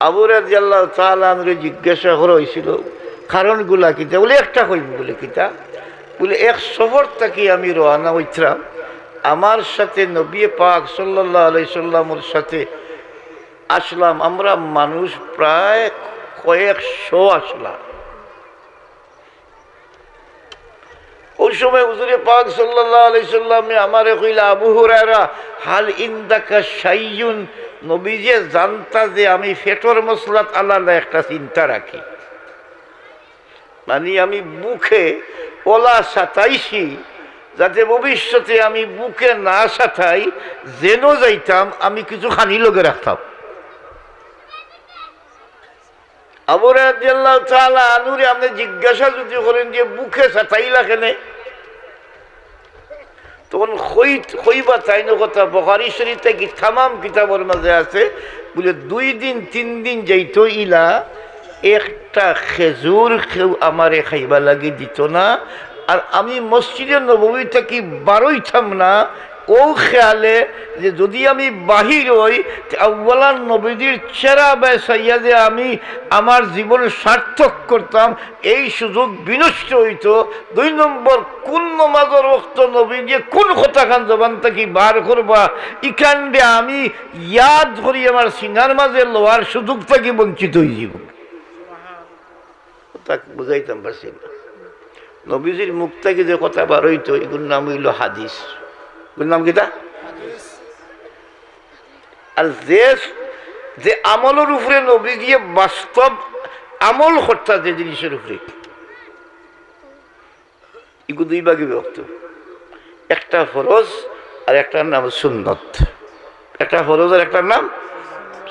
আবু রাদিয়াল্লাহু তাআলা আনহু জিজ্ঞাসা করা হয়েছিল কারণগুলা কিতা, বলে একটা কইব, বলে কিতা, বলে এক সফর থেকে আমি রওনা হইছিলাম, আমার সাথে নবী পাক সাল্লাল্লাহু আলাইহি সাল্লামের সাথে আসলাম, আমরা মানুষ প্রায় কয়েকশো আসলাম। ওই সময় হুজুরে পাক সাল্লাল্লাহু আলাইহি সাল্লামে আমারে কইলা, আবু হুরায়রা হাল ইনদাকা শাইউন, নবীজি জানতা যে আমি ফেটর মসলাত আলাদা একটা চিন্তা রাখি, মানে আমি বুকে ওলা সাতাইছি যাতে ভবিষ্যতে আমি বুকে না সাথাই, যেন যাইতাম আমি কিছু খানি লগে রাখতাম। আবু রাদিয়াল্লাহু তাআলা আনহুরে আপনি জিজ্ঞাসা যদি করেন যে বুকে সাথাইলা কেন, তখন খইবা তাইন কথা বুখারী শরীফে কি তামাম কিতাবের মাঝে আছে, বলে 2 দিন 3 দিন যাইতো ইলা একটা খেজুর কেউ আমারে খাইবা লাগি দিত না, আর আমি মসজিদে নববী থেকে বারোইতাম না ও খেয়ালে যে যদি আমি বাহির হই আউ্বালান নবীজির চেহারা বেসাইয়া যে আমি আমার জীবন সার্থক করতাম, এই সুযোগ বিনষ্ট হইত। 2 নম্বর, কোন নমাজের ওয়াক্ত নবীজি কোন কথাখান জবান থেকে বার করবা, ইখানে আমি ইয়াদ করি আমার সিনার মাঝে লোয়ার সুযোগ থেকে বঞ্চিত হয়ে যাব। তাকে বুঝাইতাম পারছি না। নবীজির মুখ থেকে যে কথা বার হইতো এগুলোর নাম হইল হাদিস। এগুলোর নাম কিটা? আর যে আমলের উপরে নবীজি বাস্তব আমল করতা, যে জিনিসের উপরে, এগুলো 2 ভাগে বিভক্ত। একটা ফরজ আর একটার নাম সুন্নত। একটা ফরজ আর একটার নাম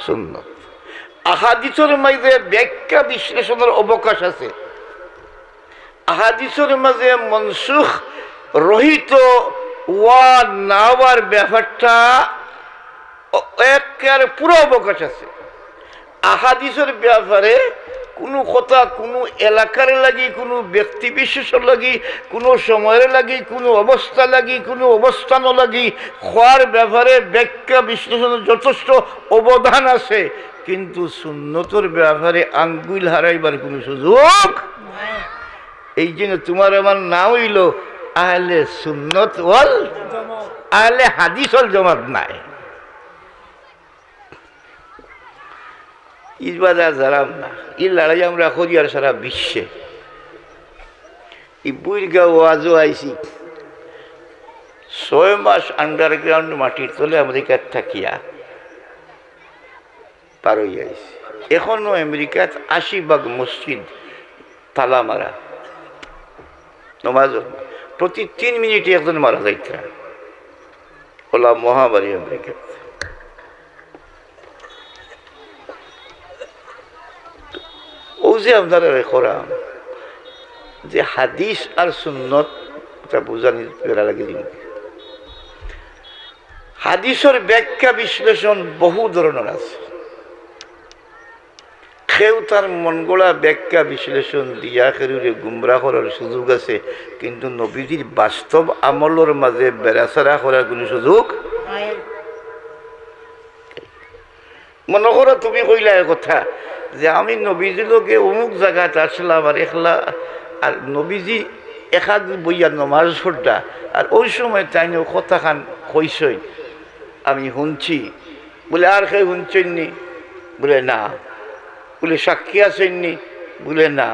সুন্নত। আহাদিসের মাঝে ব্যাখ্যা বিশ্লেষণের অবকাশ আছে। আহাদিসের মাঝে মনসুখ রহিত ওয়া নাওয়ার ব্যাপারটা একেবারে পুরো অবকাশ আছে। আহাদিসের ব্যাপারে কোনো কথা কোনো এলাকার লাগি, কোনো ব্যক্তি বিশেষের লাগি, কোনো সময়ের লাগি, কোনো অবস্থা লাগি, কোনো অবস্থান লাগি হওয়ার ব্যাপারে ব্যাখ্যা বিশ্লেষণের যথেষ্ট অবদান আছে, কিন্তু সুন্নতর ব্যাপারে আঙ্গুল হারাইবার কোনো সুযোগ। এই জন্য তোমার আমার নাম হইল আহলে সুন্নত ওয়াল আহলে হাদিস ওয়াল জামাত নাই। ইজবাদা জারাম না, এই লড়াই আমরা করি আর সারা বিশ্বে। এই বুইরগা ওয়াজও আইছি 6 মাস আন্ডারগ্রাউন্ড মাটির তলে আমেরিকার থাকিয়া পার হয়ে আইছি। এখনো আমেরিকাত 80% মসজিদ তালা মারা, নমাজ প্রতি 3 মিনিটে একজন মারা যাইতা, ওলা মহামারী আমেরিকা। ও যে আপনারা করাম যে হাদিস আর সুন্নত বুঝানি লাগে। হাদিসের ব্যাখ্যা বিশ্লেষণ বহু ধরনের আছে। কেউ তার মনগড়া ব্যাখ্যা বিশ্লেষণ দিয়া খেরুরে গুমরা করার সুযোগ আছে, কিন্তু নবীজির বাস্তব আমলের মাঝে বেড়াচারা করার কোনো সুযোগ। মনে করো তুমি কইলা কথা যে আমি নবীজির লোকে অমুক জায়গাতে আসলাম আর একলা, আর নবীজি একাদ বইয়া নমাজ পড়তা, আর ওই সময় তাই কথাখান কইসই আমি শুনছি, বলে আর কেউ শুনছেননি, বলে না, বলে সাক্ষী আছেননি, বলে না,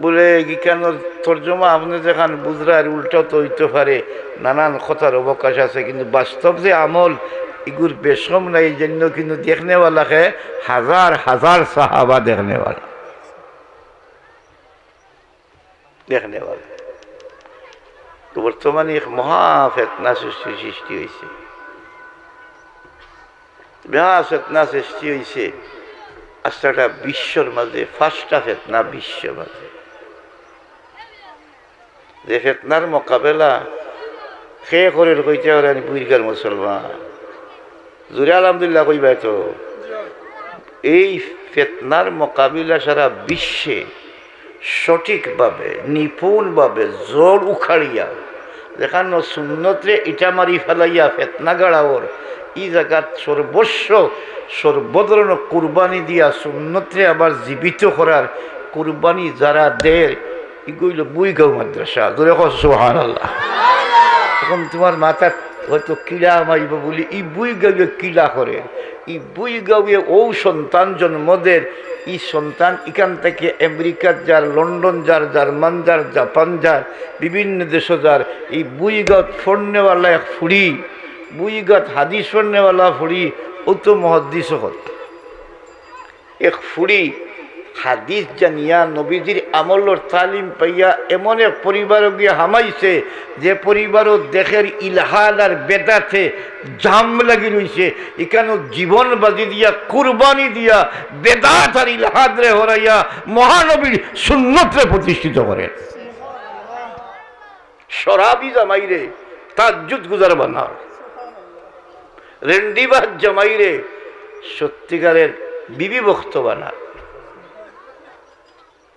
বলে গিকানোর তর্জমা আপনি যেখান বুঝরার উল্টাও তো হইতে পারে, নানান কথার অবকাশ আছে, কিন্তু বাস্তব যে আমল এগুর বেশম নাই। এই জন্য কিন্তু দেখনেওয়ালাকে হাজার হাজার সাহাবা দেখনেওয়ালা তো বর্তমানে এক মহা ফেতনা সৃষ্টি হয়েছে, মহা ফেতনা সৃষ্টি হয়েছে। আস্তাটা বিশ্বর মাঝে ফার্স্টটা ফেতনা বিশ্বের মাঝে, যে ফেতনার মোকাবেলা খেয়ে করে কইতে পারে বুইরগার মুসলমান জুড়ে আলহামদুলিল্লাহ কইবাই তো। এই ফেতনার মোকাবিলা সারা বিশ্বে সঠিকভাবে নিপুণভাবে জোর উখাড়িয়া যেখানে সুন্নতরে ইটা মারি ফেলাইয়া ফেতনা গাড়াওর এই জায়গাত সর্বস্ব সর্বধরনের কুরবানি দিয়া সুন্নতে আবার জীবিত করার কুরবানি যারা দেয় এগুলো বুইগাঁও মাদ্রাসা ধরে সুবহানাল্লাহ। এখন তোমার মাথা হয়তো কিলা মারিব বলি ই বুইগাঁওয়ে কিলা করে, ই বুইগাঁওয়ে ও সন্তান জন্মদের, ই সন্তান এখান থেকে আমেরিকা যার, লন্ডন যার, জার্মান যার, জাপান যার, বিভিন্ন দেশ যার, এই বুইগাঁত ফোড়নেওয়ালা এক ফুড়ি, বুইগাঁত হাদিস ফোড়নেওয়ালা ফুড়ি, ও তো মহাদ্দিস হত এক ফুড়ি হাদিস জানিয়া নবীজির আমলের তালিম পাইয়া এমন এক পরিবারও গিয়ে হামাইছে যে পরিবারও দেখের ইলহাদ আর বেদাতে জাম লাগি রইছে, এখানে জীবন বাজি দিয়া কুরবানি দিয়া বেদাত আর ইলহাদ রে হরাইয়া মহানবীর সুন্নতরে প্রতিষ্ঠিত করেন। শরাবি জামাইরে তাজ্জুদ গুজার বানার, রেন্ডিবাজ জামাইরে সত্যিকারের বিবি বক্ত বানার,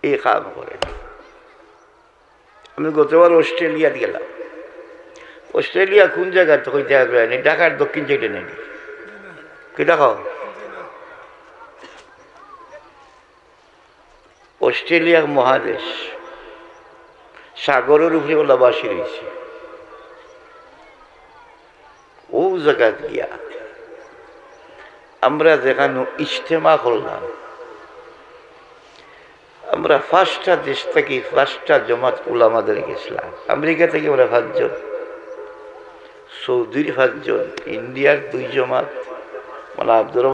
এই কাম করে। আমি গতবার অস্ট্রেলিয়াত গেলাম। অস্ট্রেলিয়া কোন জায়গায় তো কইতে আসবে না, ঢাকার দক্ষিণ সাইডে নেই কি দেখাও। অস্ট্রেলিয়া মহাদেশ, সাগরের উপরে ওলা বাসি রয়েছে। ও জায়গা গিয়া আমরা যেখানে ইজতেমা করলাম, আমরা 5টা দেশ থেকে 5টা জমাত উলামাদের গেছিলাম। আমেরিকা থেকে আমরা 5 জন, সৌদির 5 জন, ইন্ডিয়ার 2 জমাত, মাওলানা আব্দুর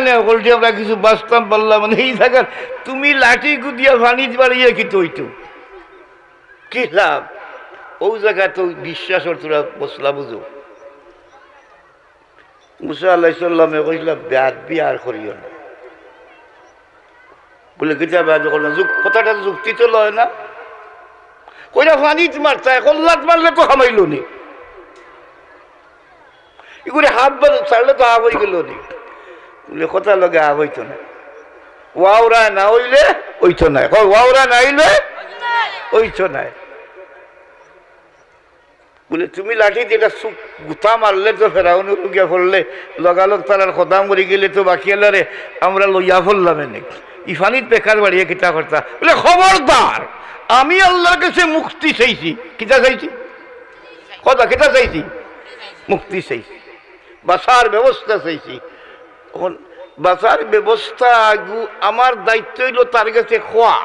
না বলছি আমরা কিছু বাঁচতাম পারলাম মানে এই জায়গার তুমি লাঠি গুদিয়া পানি বাড়িয়ে কি তৈতো কি লাভ ও জায়গা তো বিশ্বাসের তোরা বসলা বুঝো মুসা আলাইহিস সালামে কইলা ব্যাদ বিয়ার করিও না বলে কিতাব ব্যাদ করো না কথাটা যুক্তি তো লয় না কইরা পানিত মারতা কল্লাত মারলে তো খামাইল নি এগুলো হাত ছাড়লে তো আগ হয়ে গেল নি বলে কথা লগে আগ হইতো না ওয়াওরা না হইলে ওইতো নাই ওয়াওরা না হইলে ওইতো নাই বলে তুমি লাঠি যেটা গুতা মারলে তো ফেরাউন গিয়া ফেললে লগালগ তার খদাম করে গেলে তো বাকি এলারে আমরা লইয়া ফেললাম এনে ইফানিত বেকার বাড়িয়ে কিতা করতা বলে খবরদার আমি আল্লাহর কাছে মুক্তি চাইছি কিতা চাইছি কথা কিতা চাইছি মুক্তি চাইছি বাঁচার ব্যবস্থা চাইছি এখন বাঁচার ব্যবস্থা আমার দায়িত্ব হইল তার কাছে খোয়া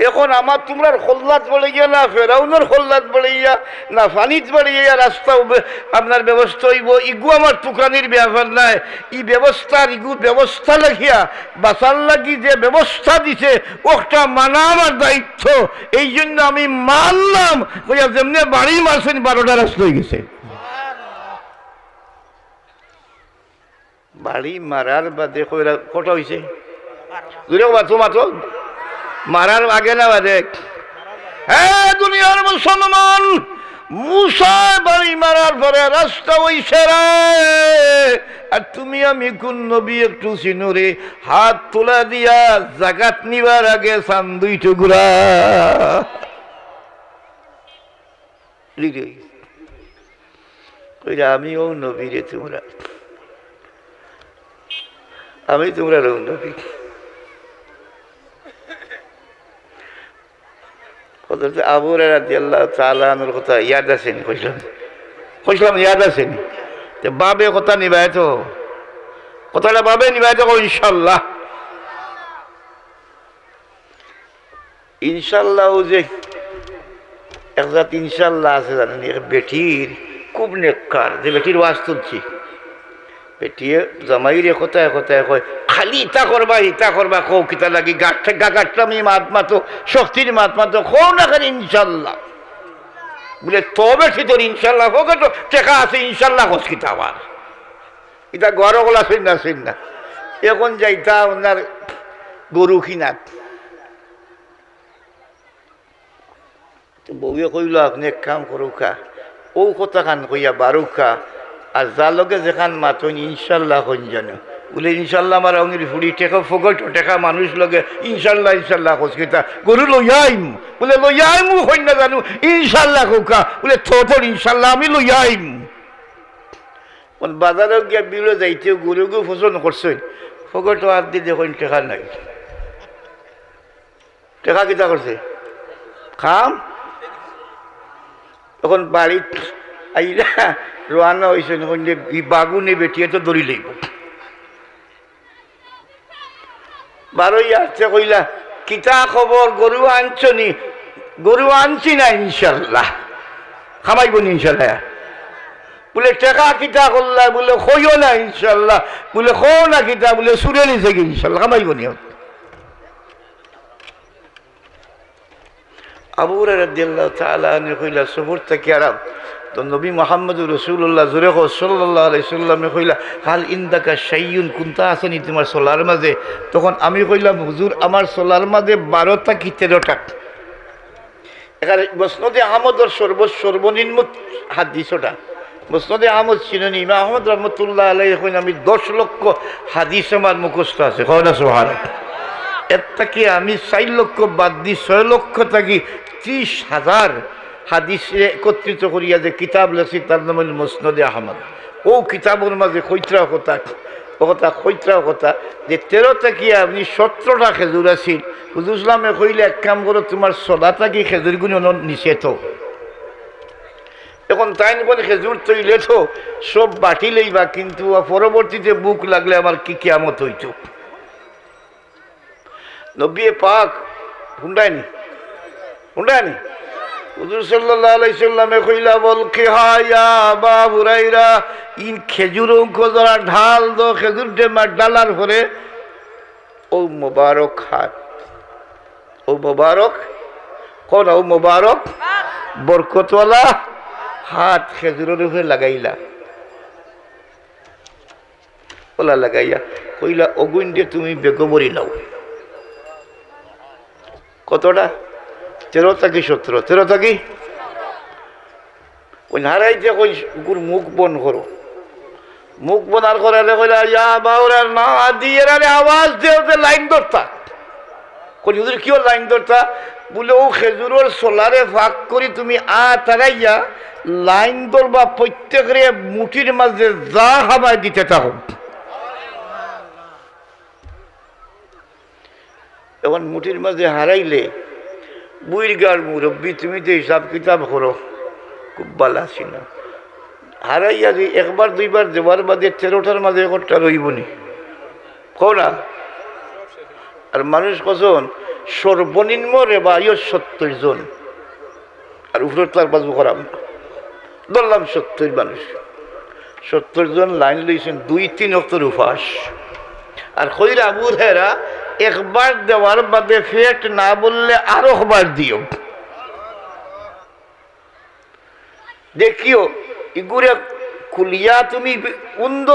এখন আমার তোমরা খোল্লাত বলে গিয়া না ফেরাউনের খোল্লাত বলে গিয়া না ফানিত বলে গিয়া রাস্তা আপনার ব্যবস্থা হইব ইগু আমার টুকানির ব্যাপার নাই ই ব্যবস্থার ইগু ব্যবস্থা লাগিয়া বাঁচার লাগি যে ব্যবস্থা দিছে ওটা মানা আমার দায়িত্ব এই জন্য আমি মানলাম বইয়া যেমনি বাড়ি মারছেন 12টা রাস্তা হয়ে গেছে বাড়ি মারার বাদে কটা হয়েছে তোমার মারার আগে না বাদে হ্যাঁ দুনিয়ার মুসলমান মুসা বাড়ি মারার পরে রাস্তা হইছে রে আর তুমি আমি কোন নবী একটু চিনুরে হাত তোলা দিয়া জাগাত নিবার আগে সান 2 টুকরা আমিও নবী রে তোমরা আমি তোমরা নবী আবু রাদিয়াল্লাহু তাআলা আনহুর কথা ইয়াদ আছেন কইলাম ইয়াদ আছেন বাবে কথা নিবাই তো কথাটা বাবে নিবাই তো ইনশাল্লাহ ইনশাল্লাহ যে একজাত ইনশাল্লাহ আছে জানেন বেটির খুব নেককার যে বেটির ওয়াজ তুলছি বেটিয়ে জামাইরে কথায় কথায় কয় খালি ইতা করবা কৌ কিতা লাগি গাগাট্টামি মাতমা তো শক্তির মাতমা তো কৌ না খালি ইনশাল্লাহ বলে তো বেঠি তোর ইনশাল্লাহ হোক তো টেকা আছে ইনশাল্লাহ কস কিতা আবার ইতা গরগলা শুন না এখন যাইতা ওনার গরু কিনাত তো বউয়ে কইল আপনি এক কাম করুকা ও কথা খান কইয়া বারুকা আর যার লগে যেখান মাতন ইনশাল্লাহ হন জানো বলে ইনশাল্লাহ আমার অঙ্গির ফুড়ি টেকা ফোকট টেকা মানুষ লগে ইনশাল্লাহ খোঁজকিতা গরু লইয়াইম বলে লইয়াইমু হইন না জানো ইনশাল্লাহ কৌকা বলে তোর ইনশাল্লাহ আমি লইয়াইম বাজারে গিয়া বিলে যাইতে গরুকে ফসল করছে ফোকট হাত দিয়ে দেখুন টেকা নাই টেকা কিতা করছে খাম তখন বাড়িত আইরা রানা হয়েছে বাগুনে বেটিয়ে তো দড়ি লইব 12 আসছে কইলা কিতা খবর গরু আনছনি গরু আনছি না ইনশাল্লাহ খামাইব ইনশাল্লাহ বলে টেকা কিতা করলা বলে খইও না ইনশাল্লাহ বলে খো না কিতা বলে সুরে নিছে কি ইনশাল্লাহ খামাইব নি আবু হুরায়রা রাদিয়াল্লাহু তাআলা আনহু কইলা সফর থেকে আরাম তো নবী মুহাম্মদুর রাসূলুল্লাহ জুরে সাল্লাল্লাহু আলাইহি সাল্লামে কইলা হাল ইনদাকা শাইয়ুন কুনতা আসনি তোমার সোলার মাঝে তখন আমি কইলাম হুজুর আমার সোলার মাঝে 12টা কি 13টা এখানে মুসনাদে আহমদর সর্বনিম্ন হাদিসটা মুসনাদে আহমদ ছিলেন ইমাম আহমদ রাহমাতুল্লাহ আলাইহি কইন আমি 10 লক্ষ হাদিস আমার মুখস্থ আছে কওনা সুবহানাল্লাহ এটা কি আমি 4 লক্ষ বাদ দি 6 লক্ষ থাকি 30,000 হাদিসে একত্রিত করিয়া যে কিতাব লেখছি তার নাম হল মুসনাদে আহমদ ও কিতাবের মাঝে খৈত্রা কথা যে 13টা কি আপনি 17টা খেজুর আছিল হুজুর ইসলামে কইলে এক কাম করো তোমার 16টা কি খেজুর গুণ নিচে তো এখন তাই বলে খেজুর তৈলে তো সব বাটি লইবা কিন্তু পরবর্তীতে বুক লাগলে আমার কি কিয়ামত হইত নবী পাক হুন্ডায়নি হুজুর সাল্লাল্লাহু আলাইহি সাল্লামে কইলা বল কি হায়া আবা হুরায়রা ইন খেজুর অঙ্ক যারা ঢাল দো খেজুর ডেমা ডালার পরে ও মুবারক হাত ও মুবারক কোন ও মুবারক বরকতওয়ালা হাত খেজুরের উপরে লাগাইলা ওলা লাগাইয়া কইলা অগুন দিয়ে তুমি বেগবরি নাও কতটা 13 থেকে 17 13 থেকে ওই হারাইতে কই মুখ বন করো মুখ বনার করে কইলা ইয়া বাউরা না দিয়ে রে আওয়াজ দেওতে লাইন ধরতা কোন হুজুর কিও লাইন ধরতা বলে ও খেজুরের সোলারে ফাঁক করি তুমি তারাইয়া লাইন ধরবা প্রত্যেকের মুঠির মাঝে যা হাবাই দিতে থাকো এখন মুঠির মাঝে হারাইলে বুইর গার মুরব্বী তুমি তো হিসাব কিতাব করো খুব ভালো আছি না হারাইয়া যে একবার দুইবার দেওয়ার বাদে 13টার মাঝে একটা রইবনি কও না আর মানুষ কজন সর্বনিম্ন রেবাইও 70 জন আর উপরে তার বাজু করাম ধরলাম 70 মানুষ 70 জন লাইন লইছেন 2-3 অক্টর উপাস আর কইরা আবু হেরা একবার দেওয়ার বাদে ফেট না বললে আরো বার দিও দেখিও ইগুরে কুলিয়া তুমি উন্দ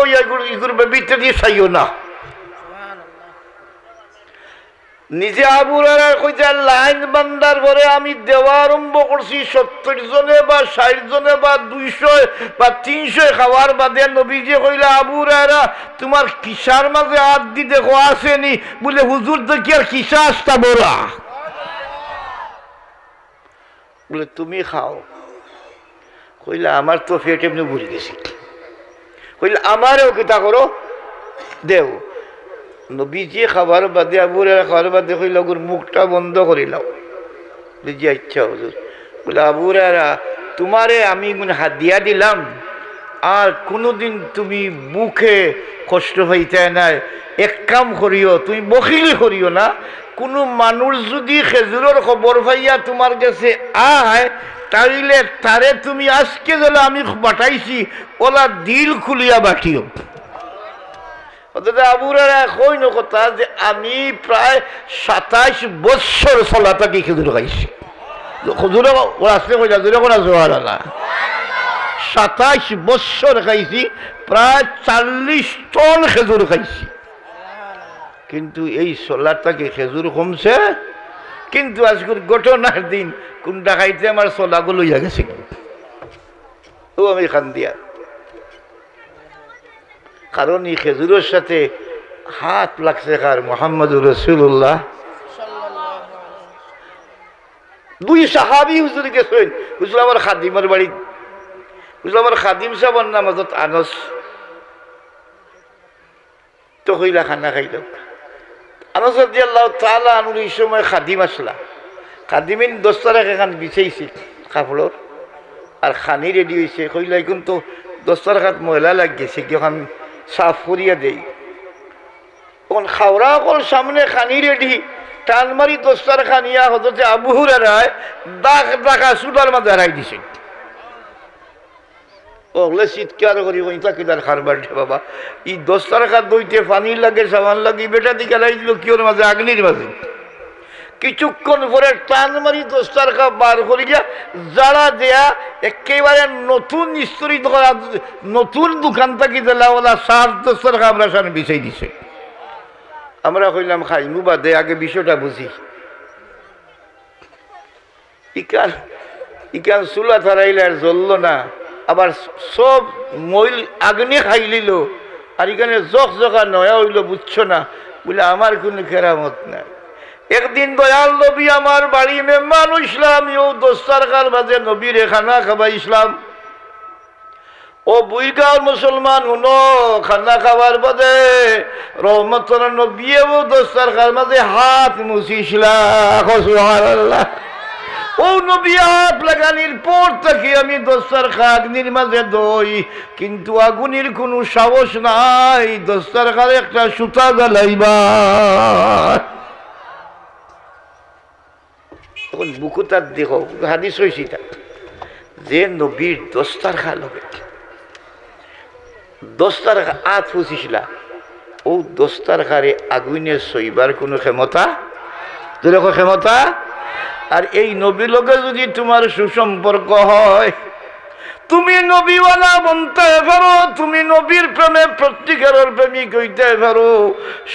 ইগুর বেবিতে দিয়ে চাইও না নিজে আবুরার কইতে লাইন বান্দার পরে আমি দেওয়া আরম্ভ করছি 70 জনে বা 60 জনে বা 200 বা 300 খাওয়ার বাদে নবীজি কইলা আবুরারা তোমার কিসার মাঝে হাত দি দেখো আসেনি বলে হুজুর তো কি আর কিসা আসতা বলা বলে তুমি খাও কইলা আমার তো পেট এমনি ভরে গেছে কইলা আমারও কিতা করো দেও নবীজি খাবার বাদে আবুর খাবার বাদে কইলা ওর মুখটা বন্ধ করিলাম বুঝি আচ্ছা হুজুর বলে আবুরা তোমারে আমি হাদিয়া দিলাম আর কোনোদিন তুমি বুকে কষ্ট পাইতে নাই এক কাম করিও তুমি বখিলি করিও না কোনো মানুষ যদি খেজুরের খবর পাইয়া তোমার কাছে আয় তাইলে তারে তুমি আজকে যেন আমি বাটাইছি ওলা দিল খুলিয়া বাটিও আবুরা কই ন কথা যে আমি প্রায় 27 বছর চলা থাকি খেজুর খাইছি খেজুরে আসলে কইলা জোরে করা জোয়ার না 27 বছর খাইছি প্রায় 40 টন খেজুর খাইছি কিন্তু এই চলাটাকে খেজুর কমছে কিন্তু আজকের ঘটনার দিন কোনটা খাইতে আমার চলাগুলো লইয়া গেছে ও আমি খান দিয়া কারণ এই খেজুরের সাথে হাত লাগছে কার মুহাম্মদুর রাসূলুল্লাহ 2 সাহাবী হুজুর গেছেন হুজুর আমার খাদিমের বাড়ি হুজুর আমার খাদিম সাহেবের নাম হযরত আনাস তো কইলা খানা খাইল আনাস রাদিয়াল্লাহু তাআলা আনহু এই সময় খাদিম আসলা খাদিমিন দস্তরখান এখান বিছাইছে কাপড়র আর খানি রেডি হইছে কইলা এখন তো দস্তরখান ময়লা লাগিয়েছে যখন সাফ করিয়া দেই তখন খাওয়া কল সামনে খানি রেডি টান মারি দস্তার খানিয়া হতে আবু হুরায়রায় দাগ দাগা সুদার মাঝে হারাই দিছে ওগুলো চিৎকার করি ওইটা কিদার খারবার বাবা এই দস্তার খাত দইতে পানি লাগে সাবান লাগে বেটা দিকে লাই দিল কিওর মাঝে আগ্নির মাঝে কিছুক্ষণ পরে টান মারি দস্তার খা বার করিয়া যারা দেয়া একেবারে নতুন স্তরিত করা নতুন দোকান থাকি দিলা ওলা 7 দস্তার খা আমরা সামনে বিছাই দিছে আমরা কইলাম খাইমু বাদে আগে বিষয়টা বুঝি ইকান চুলা ধরাইলে আর জ্বলল না আবার সব মইল আগ্নি খাই লিল আর এখানে জখ জখা নয়া হইল বুঝছো না বলে আমার কোনো কেরামত নাই একদিন দয়াল নবী আমার বাড়ি মেহমান ইসলাম ও দস্তারখার বাজে নবীর খানা খাবা ইসলাম ও বুইগাঁওর মুসলমান শুনো খানা খাবার বাদে রহমতুল নবী ও দস্তারখার মাঝে হাত মুছিছিলাম সুবহানাল্লাহ ও নবী হাত লাগানির পর থেকে আমি দস্তারখান আগ্নির মাঝে দই কিন্তু আগুনের কোনো সাহস নাই দস্তারখানে একটা সুতা জ্বালাইবা তখন বুকুতার দেখো হাদিস হয়েছি তা যে নবীর দস্তার খা লগে দস্তার আত ফুসিছিলা ও দস্তার খারে আগুনে সইবার কোনো ক্ষমতা যেরকম ক্ষমতা আর এই নবীর লগে যদি তোমার সুসম্পর্ক হয় তুমি নবীওয়ালা বনতে পারো তুমি নবীর প্রেমে সত্যিকারের প্রেমিক হইতে পারো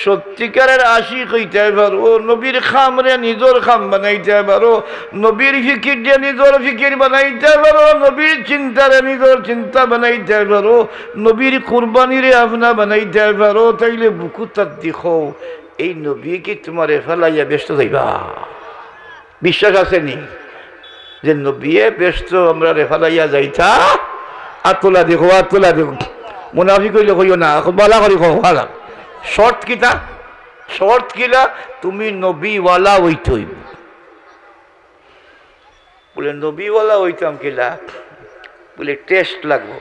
সত্যিকারের আশিক হইতে পারো নবীর খামরে নিজের খাম বানাইতে পারো নবীর ফিকির দিয়ে নিজের ফিকির বানাইতে পারো নবীর চিন্তারে নিজের চিন্তা বানাইতে পারো নবীর কুরবানিরে আপনা বানাইতে পারো তাইলে বুকু তার দেখো এই নবী কি তোমার ফেলাইয়া ব্যস্ত যাইবা বিশ্বাস আসেনি যে নবিয়ে ব্যস্ত আমরা রেফালাইয়া যাইতা আতলা দেখো মুনাফিক হইলে কইও না বালা করি ভালা শর্ট কিলা তুমি নবীওয়ালা হইতে হইব বলে নবীওয়ালা হইতাম কিলা বলে টেস্ট লাগবো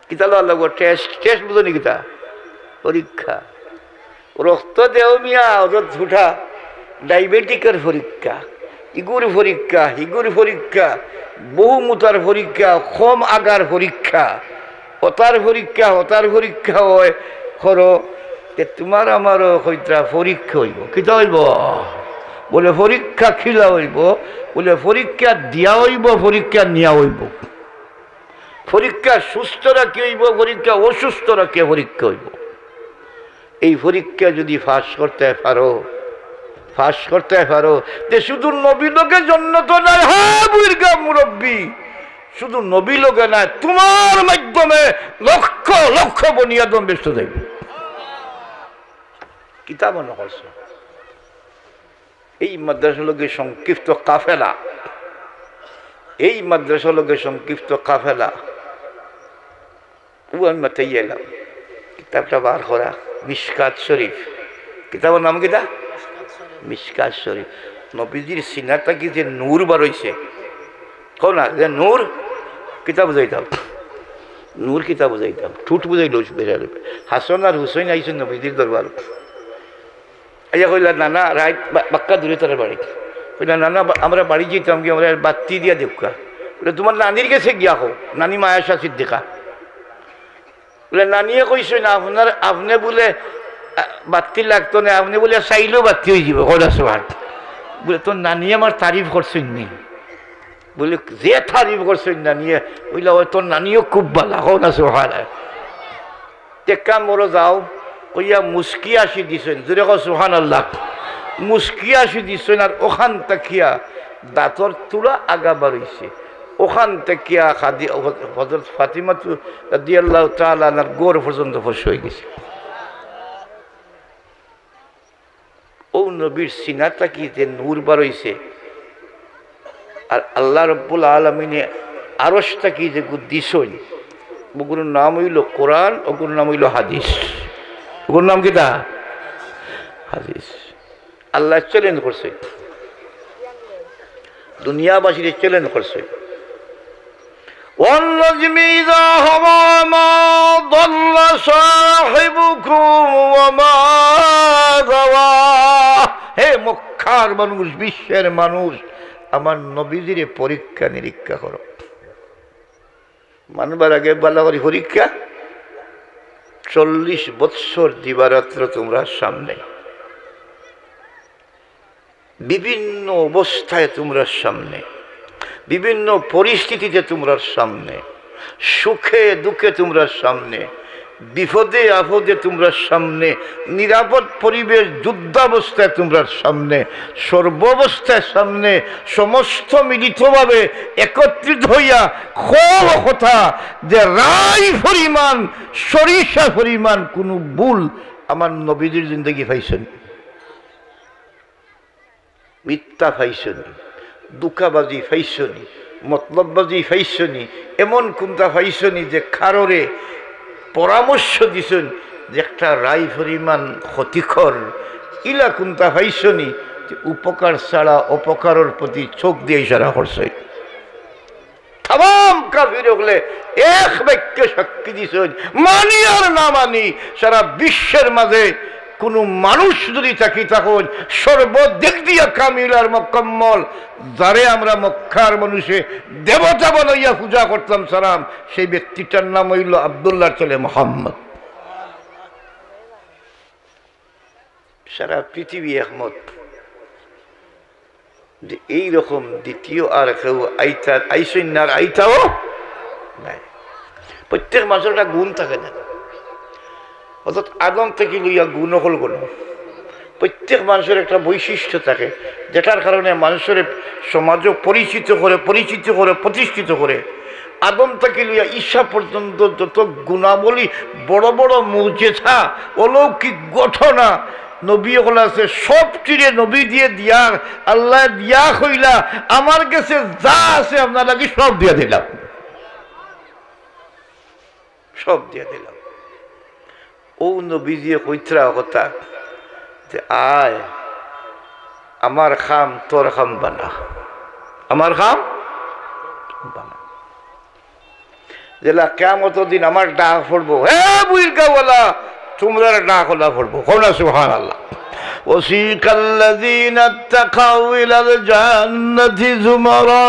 কিতা লাগবো টেস্ট বুঝো নি কিতা পরীক্ষা রক্ত দেও মিয়া ওদের ঝুঠা ডায়াবেটিকের পরীক্ষা ইগুর পরীক্ষা বহুমূতার পরীক্ষা কম আগার পরীক্ষা হতার পরীক্ষা হয় করো তোমার আমারও হইতা পরীক্ষা হইব কিতা হইব বলে পরীক্ষা খিলা হইব বলে পরীক্ষা দিয়া হইব পরীক্ষা নিয়া হইব পরীক্ষা সুস্থ রাখি হইব পরীক্ষা অসুস্থ রাখিয়া পরীক্ষা হইব এই পরীক্ষা যদি পাস করতে পারো যে শুধু নবী লোকের জন্য তো নয় হ্যাঁ বুইরগা মুরব্বী শুধু নবী লোকে নয় তোমার মাধ্যমে লক্ষ লক্ষ বনিয়াদম ব্যস্ত থাকবে কিতাব মনে করছো এই মাদ্রাসা লোকের সংক্ষিপ্ত কাফেলা ও আমি মাথায় এলাম কিতাবটা বার করা মিশকাত শরীফ কিতাবের নাম কিতা মিশকাত শরীফ নবীজির সিনাটা কি যে নূর বার হইছে কও না যে নূর কিতাব বুঝাইতাম ঠুট বুঝাইল হাসন আর হুসৈন আইসেন নবীজির দরবার আইয়া কইলা নানা রাইট বাক্কা দূরে তার বাড়ি কইলা নানা আমরা বাড়ি যেতাম কি আমরা বাতি দিয়া দেখা বলে তোমার নানির কাছে গিয়া হো নানি মায়াশা সিদ্দিকা বলে নানিয়ে কইছে না আপনি বলে বাতি লাগতো না আপনি বলে চাইলেও বাতি হয়ে যাব কদাসবার বলে তোর নানি আমার তারিফ করছেন নি বলে যে তারিফ করছেন নানিয়ে বললে ওই তোর নানিও খুব ভালো কদাসবার টেক্কা মোরো যাও ওইয়া মুস্কি আসি দিছেন জোরে কো সুবহানাল্লাহ মুস্কি আসি দিছেন আর ওখান তাকিয়া দাঁতর তুলা আগা বাড়ইছে ওখান তাকিয়া খাদি হযরত ফাতিমা রাদিয়াল্লাহু তাআলা আনহার গোর পর্যন্ত ফস হয়ে গেছে ও নবীর সিনাটা কি যে নূর বার হইছে আর আল্লাহ রব্বুল আলামিনে আরশটা কি যে দিছই ওগুলোর নাম হইল কোরআন ওগুলোর নাম হইল হাদিস ওগুলোর নাম কিটা হাদিস আল্লাহ চ্যালেঞ্জ করছে দুনিয়াবাসীর চ্যালেঞ্জ করছে والنجم إذا هوى ما ضل صاحبكم وما غوى হে মক্কার মানুষ বিশ্বের মানুষ আমার নবীজির পরীক্ষা নিরীক্ষা করো মানবার আগে ভালো করে পরীক্ষা 40 বৎসর দিবারাত্র তোমরা সামনে বিভিন্ন অবস্থায় তোমরা সামনে বিভিন্ন পরিস্থিতিতে তোমরা সামনে সুখে দুঃখে তোমরা সামনে বিপদে আপদে তোমরা সামনে নিরাপদ পরিবেশ যুদ্ধাবস্থায় তোমরা সামনে সর্বাবস্থায় সামনে সমস্ত মিলিতভাবে একত্রিত হইয়া খুব কথা যে রায় পরিমাণ সরিষা পরিমাণ কোনো ভুল আমার নবীজির জিন্দগি পাইছেন মিথ্যা পাইছেন দুঃখাবাজি ফাইসনি মতলববাজি ফাইসনি এমন কোনটা ফাইসনি যে কারোরে পরামর্শ দিছেন যে একটা রায় পরিমাণ ক্ষতিকর ইলা কোনটা ফাইসনি যে উপকার ছাড়া অপকারের প্রতি চোখ দিয়ে ইশারা করছে তাম কাফির হলে এক বাক্যে সাক্ষী দিছেন মানি আর না মানি সারা বিশ্বের মাঝে কোনো মানুষ যদি থাকি তখন সর্বদিক দিয়া কামিল আর মোকাম্মল, যারে আমরা মক্কার মানুষে দেবতা বানাইয়া পূজা করতাম সালাম, সেই ব্যক্তিটার নাম হইল আব্দুল্লাহর ছেলে মুহাম্মদ। সারা পৃথিবী একমত যে এইরকম দ্বিতীয় আর কেউ আইসন্যার আইতাও নাই। প্রত্যেক মানুষের একটা গুণ থাকে না, অর্থাৎ আদম থেকে লইয়া গুণ হল গুণ। প্রত্যেক মানুষের একটা বৈশিষ্ট্য থাকে, যেটার কারণে মানুষের সমাজও পরিচিত করে প্রতিষ্ঠিত করে। আদম থেকে লইয়া ঈশা পর্যন্ত যত গুণাবলী, বড় বড় মুজিজা, অলৌকিক ঘটনা নবী হল আছে, সব টিরে নবী দিয়ে দিয়ার আল্লাহ দিয়া হইলা আমার কাছে যা আছে আপনার লাগে সব দিয়ে দিলাম, সব দিয়ে দিলাম। ও নবী দিয়ে কইতরা কথা যে আয় আমার খাম তোর খাম বানা, আমার খাম বানা। যেলা কিয়ামত দিন আমার ডাক পড়বো, হে বুইরকাওয়ালা তোমরা ডাক হলা পড়বো, কোনা সুবহানাল্লাহ। وسيق الذين اتقوا إلى الجنة زمرا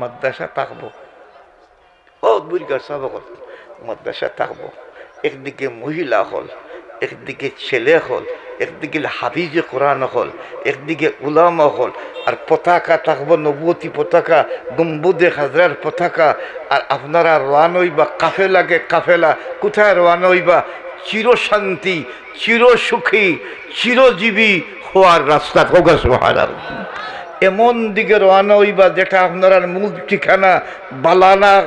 মাদ্রাসা থাকবো, ও বুইরকার সবক মাদ্রাসা থাকবো। একদিকে মহিলা হল, একদিকে ছেলে হল, একদিকে হাফিজে কোরআন হল, একদিকে উলামা হল, আর পতাকা থাকবো নবুয়তি পতাকা, গম্বুদে হাজরার পতাকা। আর আপনারা রওয়ানা হইবা কাফেলাকে কাফেলা, কোথায় রওয়ানা হইবা? চিরশান্তি, চিরসুখী, চিরজীবী হওয়ার রাস্তা। সুবহানাল্লাহ। এমন দিকে রওনা হইবা যেটা আপনারা মূল ঠিকানা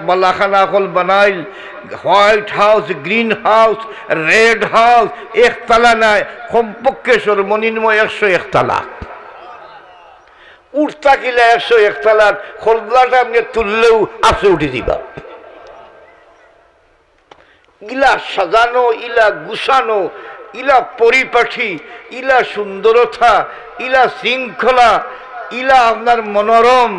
বালাখানা হল বানাইল, white house, green house, red house, একতলা নাই, কমপক্ষে সর্বনিম্ন 101 তলা, উঠতা কিলা 101 তলা, খোলদাটা আপনি তুললেও আপসে উঠে দিবা। ইলা সাজানো, ইলা গুছানো, ইলা পরিপাঠি, ইলা সুন্দরতা, ইলা শৃঙ্খলা, ইলা আপনার মনোরম,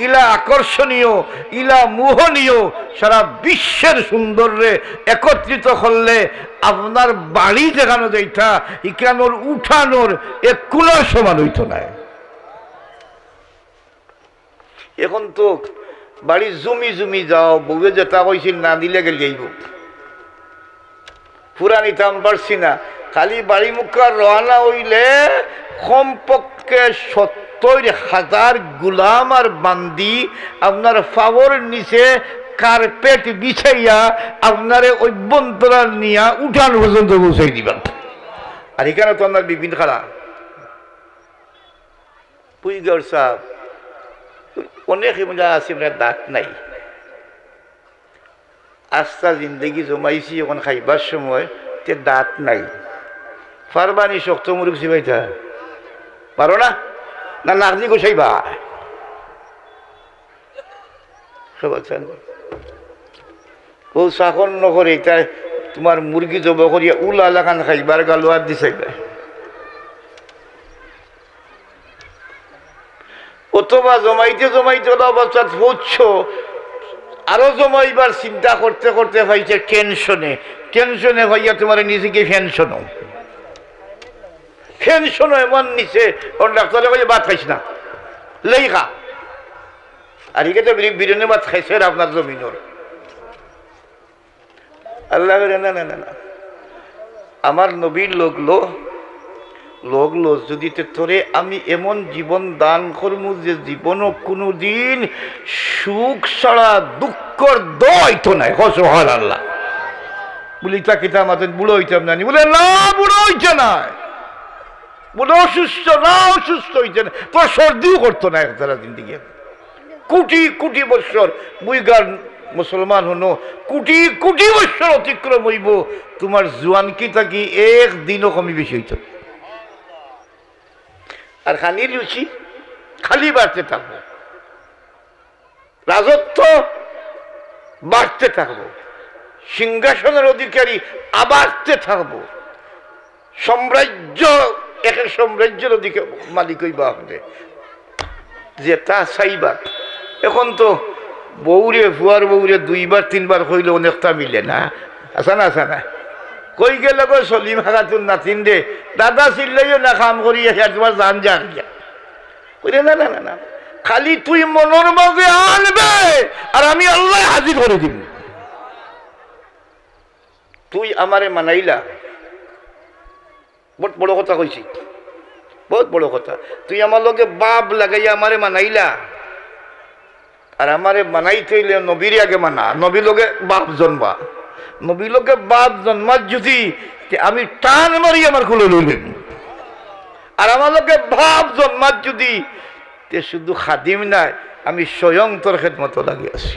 ইলা আকর্ষণীয়, ইলা মোহনীয়। সারা বিশ্বের সৌন্দর্যে একত্রিত করলে আপনার বাড়ি দেখানো যাইতা ইকানোর উঠানোর এক কুলার সমান হইত না। এখন তো বাড়ি জমি যাও, বউয়ে যেটা কইছিল না দিলে গেল যাইব, পুরা নিতাম পারছি না। খালি বাড়ি মুখার রওনা হইলে কমপক্ষে 70,000 গুলাম আর বান্দি আপনার ফাওয়ার নিচে কার্পেট বিছাইয়া আপনার অভ্যন্তরা নিয়া উঠান পর্যন্ত বসাই দিবেন। আর এখানে তো আপনার বিভিন্ন খালা পুইগর সাহেব অনেক আছে, দাঁত নাই, আস্থা জিন্দগি জমাইছি, এখন খাইবার সময় তে দাঁত নাই। পারবানি শক্ত মুরুখ চিবাইতা পারো না? না নাগজি গোসাইবা? ও চাকন নকরে তাই তোমার মুরগি জব করিয়া উলা লাগান খাইবার গালোয়ার দি চাইবা, অথবা জমাইতে অবস্থাত পৌঁছ আরো জমাইবার চিন্তা করতে করতে পাইছে টেনশনে হইয়া তোমার নিজেকে ফেনশনও এমন নিচে ডাক্তারে কইলে ভাত খাইস না, লেই খা। আর একে তো বিরিয়ানি ভাত খাইছে আপনার জমিনের। আল্লাহ না আমার নবীর লোক যদি তোরে আমি এমন জীবন দান করবো যে জীবনও কোনোদিন সুখ ছাড়া দুঃখর দইতো নাই। সুবহানাল্লাহ। বলি তা কিতা আমাদের বুড়ো হইতাম না? বলে না, বুড়ো হইছে না, বুড়ো অসুস্থ হইছে না, তোর সর্দিও করতো না তারা জিন্দিগি। কোটি বৎসর বুইগার মুসলমান হনো, কোটি বৎসর অতিক্রম হইব, তোমার জোয়ান কি থাকি একদিনও কমি বেশি হইত। আর খানির রুচি খালি বাড়তে থাকবো, রাজত্ব বাড়তে থাকবো, সিংহাসনের অধিকারী আবাড়তে থাকবো, সাম্রাজ্য এক সাম্রাজ্যের অধিকার মালিক হইবা আপনি, যে তা চাইবা। এখন তো ফুয়ার বউরে 2বার 3বার হইলে অনেকটা মিলে না, আসা না কই গেল গো সলিম খাতুন নাতিন রে, দাদা চিল্লাইও না, কাম করি তোমার জান যা গিয়া। কইলে না না না না, খালি তুই মনের মাঝে আনবে আর আমি আল্লাহ হাজির করে দিব। তুই আমারে মানাইলা, বহুত বড় কথা কইছি, বহুত বড় কথা। তুই আমার লগে বাপ লাগাইয়া আমারে মানাইলা, আর আমারে মানাইতে হইলে নবীর আগে মানা, নবীর লগে বাপ জন্মা, নবীর লগে বাপ জন্মার যদি আমি টান মারি আমার খুলে লইলেন, আর আমার লগে বাপ জন্মার যদি শুধু খাদিম নাই, আমি স্বয়ং তোর খেদমত লাগি আছি।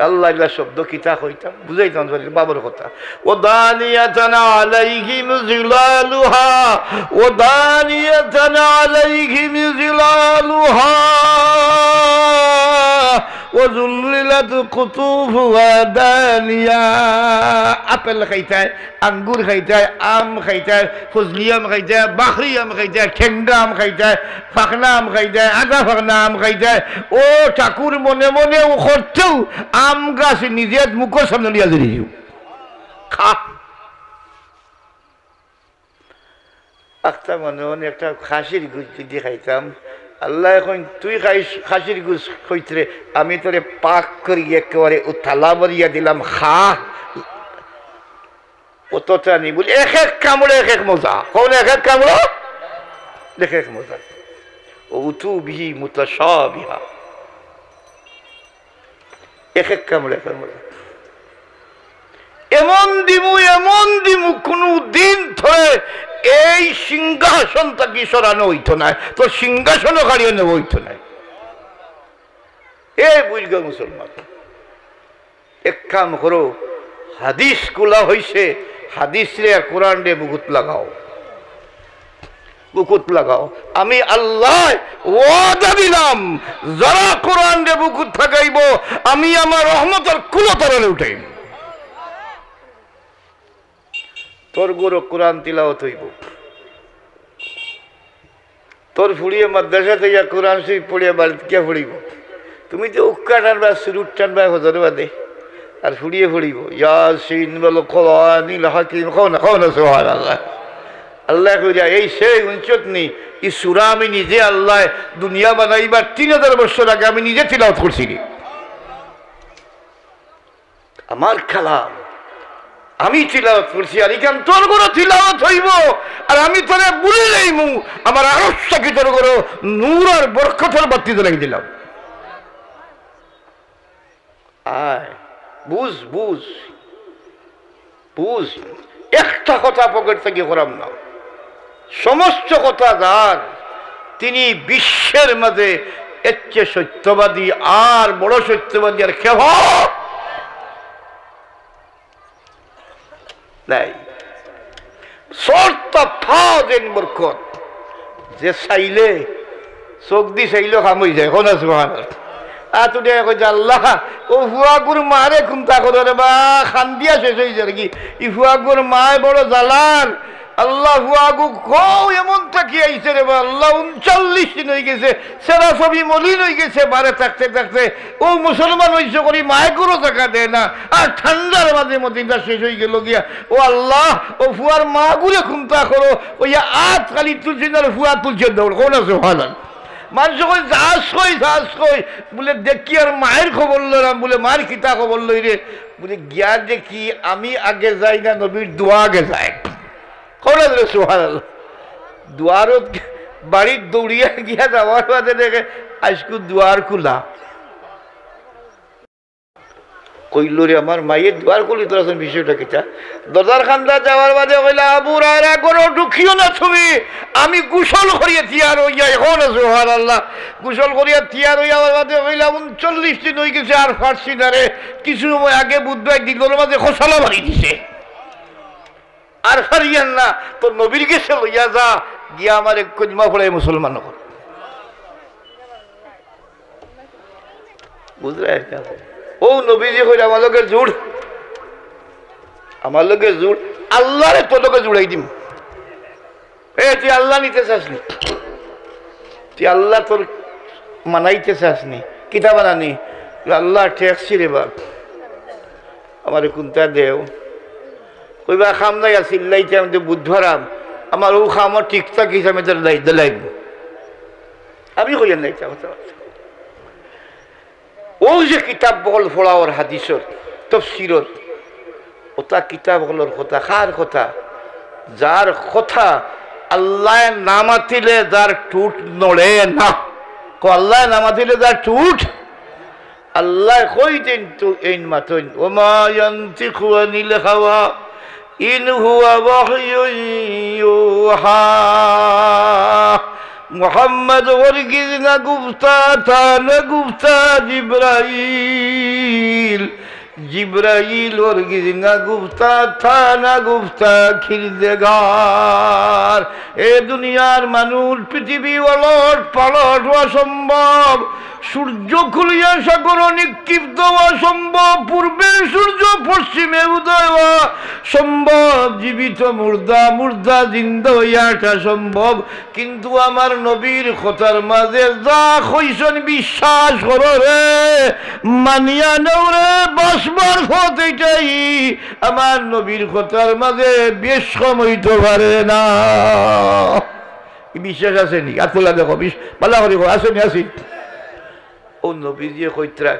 আল্লাহ ইল্লা শব্দ কিতা কইতাম বুঝাইতাম বাবার কথা। ও দানিয়াতান আলাইহিম জিলালুহা, ও দানিয়াতান আলাইহিম জিলালুহা, ও যুল্লিলাত কুতুফুহা দানিয়া। আপেল খাইতায়, আঙ্গুর খাইতায়, আম খাইতায়, ফজলি আম খাইতায়, বাখরি আম খাইতায়, ঠেঙ্গা আম খাইতায়, ফাঁকনা আম খাইতায়, আধা ফাঁকনা আম খাইতায়। ও ঠাকুর মনে মনে ও করতেও আম গাছ নিজে মুখের সামনে লিয়া দিয়েছি, খা। আখতা মনে মনে একটা খাসির গুছ যদি খাইতাম, আল্লাহ এখন তুই খাইস খাসির গুছ খইতরে, আমি তোরে পাক করিয়ে একেবারে থালা বরিয়া দিলাম, খা। অতটা নি বলি এক এক কামড়ে এক এক মজা, কোন এক এক কামড়ো এক এক মজা। ও উতু বিহি মুতাশাবিহা, এক এক কামড়ে এক এক মজা। এমন দিমু কোনো দিন ধরে এই সিংহাসন তাকে সরানো হইতো না, তো সিংহাসনও কাড়িয়ে নেব হইতো না। এ বুঝগ মুসলমান, এক কাম করো, হাদিস গুলা হইছে, হাদিস রে আর কোরআন রে বুকুত লাগাও, বুকুত লাগাও। আমি আল্লাহ ওয়াদা দিলাম, যারা কোরআন রে বুকুত থাকাইব, আমি আমার রহমতের কুলতরণে উঠাইব। তোর গরো কোরআন তিলাওয়াত হইব, তোর ফুড়িয়ে মাদ্রাসা থেকে কোরআন শরীফ পড়িয়া বাড়িতে কে পড়িব? তুমি তো উক্কা টানবা, সুরুট টানবা হজর বাদে, আর ফুড়িয়ে পড়িব ইয়াসিন বলো কোরআনিল হাকিম, খাও না সুবহানাল্লাহ। আল্লাহ কইরা এই সেই উঞ্চত নি, এই সূরা আমি নিজে আল্লাহ দুনিয়া বানাইবার 3000 বছর আগে আমি নিজে তিলাওয়াত করছি, আমার কালাম আমি তিলাওয়াত করছি। আর এখান তোর গরো তিলাওয়াত হইব, আর আমি তোরে বলে যাইমু, আমার আরশটাকে তোর গরো নূর আর বরকতের বাতি জ্বালাই দিলাম। আয় বুঝ বুঝ বুঝ, একটা কথা পকেট থেকে করাম না, সমস্ত কথা যার, তিনি বিশ্বের মাঝে এর চেয়ে সত্যবাদী আর বড় সত্যবাদী আর কেহ নাই। শর্ত ফাজেন বরকত, যে চাইলে চোখ দি চাইলেও কাম হয়ে যায়, কোন আল্লাহ ও হুয়াগুর মারে খুমতা করে রে বা খান্দিয়া শেষ হয়ে যায় কি, ই হুয়াগুর মায় বড় জালাল। আল্লাহ হুয়াগু কও এমন থাকি আইছে রে বা, আল্লাহ 39 দিন হয়ে গেছে, সেরা ছবি মলিন হয়ে গেছে, বারে থাকতে থাকতে ও মুসলমান হইছে করি মায় কোনো টাকা দেয় না, আর ঠান্ডার মাঝে মদিনা শেষ হয়ে গেল গিয়া। ও আল্লাহ ও ফুয়ার মা গুলে খুমতা করো, ওই আত খালি তুলছি না ফুয়া তুলছে দৌড়, কোন আছে ভালো মানুষ কই যাস কই বলে দেখি, আর মায়ের খবর লইলাম, বলে মায়ের কিতা খবর লই রে, বলে গিয়া দেখি আমি আগে যাই না, নবীর দোয়া আগে যায়। সুবহানাল্লাহ, দুয়ারও বাড়ির দৌড়িয়া গিয়া যাওয়ার বাদে দেখে আজকু দুয়ার খোলা। কইল রে আমার মায়ের দুয়ার খুলি, তোর বিষয়টা কিটা? দরজার খান্দা যাওয়ার বাদে কইলা আবু রায়রা করো ঢুকিও না তুমি, আমি গোসল করিয়া তিয়ার হইয়া, এখন সুবহানাল্লাহ গোসল করিয়া তিয়ার হইয়া বাদে কইলা 39 দিন হয়ে গেছে, আর ফারসি না রে, কিছু সময় আগে বুধবার দিগর মাঝে খোসালা মারি দিছে, আর হারিয়ান না, তোর নবীর গেছে লইয়া যা, গিয়া আমার এক কলিমা পড়ে মুসলমান কর। বুঝলে ও নবীজি কইলে আমার লোকে জুড়, আমার লোকে জুড়, আল্লাহরে তোর লোকে জুড়াই দিম। এ তুই আল্লাহ নিতে চাসনি, তুই আল্লাহ তোর মানাইতে চাসনি, কিতা বানানি? আল্লাহ ঠেকছি রে বাপ, আমার কোনটা দেও, কইবা খাম নাই চিল্লাইতে আমি বুধবারাম আমার ও খামর ঠিকঠাক হিসাবে দিলাইব আমি কইয়া নাই কথা ও যে কিতাব বল ফোড়াওয়ার হাদিসর তফসিরত ওটা কিতাব বলর কথা কার কথা যার কথা আল্লাহ নামাতিলে যার টুট নড়ে না আল্লাহ নামাতিলে যার টুট আল্লাহ কইতেন তো এই মাতন ওমা ইয়ান্তিকু আনিল হাওয়া ইন হুয়া ওয়াহয়ুন ইউহা মুহাম্মদ ওরগিজ না গুফতা থা না গুফতা জিবরাইল জিব্রাইল ওরগিজ না গুফতা থা না গুফতা খিরদেগার এ দুনিয়ার মানুষ পৃথিবী ওলট পালট হওয়া সম্ভব সূর্য খুলিয়া সাগর নিক্ষিপ্ত হওয়া সম্ভব পূর্বে সূর্য পশ্চিমে উদয় হওয়া সম্ভব জীবিত মুর্দা মুর্দা জিন্দা হইয়া আসা সম্ভব কিন্তু আমার নবীর কথার মাঝে যা কইছেন বিশ্বাস করো রে মানিয়া নেও রে বাসবার পথ এটাই আমার নবীর কথার মাঝে বেশ কম হইতে পারে না বিশ্বাস আছে নি আতলা দেখো পালা করি আসেনি আসি ও নবী দিয়ে কইত্রা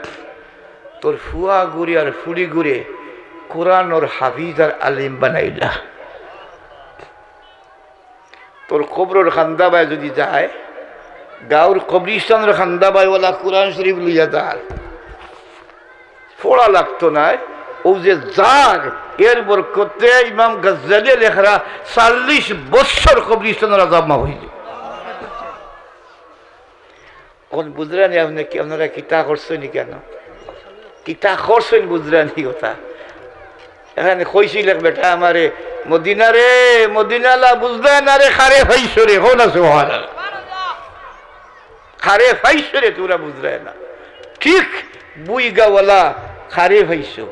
তোর ফুয়া ঘুরে আর ফুড়ি ঘুরে কোরআন ওর হাফিজ আর আলিম বানাইলা তোর কবরের খান্দাবাই যদি যায় গাঁর কবরিস্তানের খান্দাবাইওয়ালা কোরআন শরীফ লইয়া যার পড়া লাগতো না ও যে যার এর বরকতে ইমাম গজ্জালি লেখরা 40 বছর কবরিস্তানের আযাব মাফ হইল এখন বুঝলেন আপনি কি আপনারা কিতা করছেন কেন কিতা করছেন বুঝলেন কথা এখানে কইছিল বেটা আমারে মদিনা রে মদিনালা বুঝলেন আরে খারে ফাইসরে হো না সুবহানাল্লাহ খারে ফাইসরে তোরা বুঝলেন না ঠিক বুইগাওয়ালা খারে ফাইছো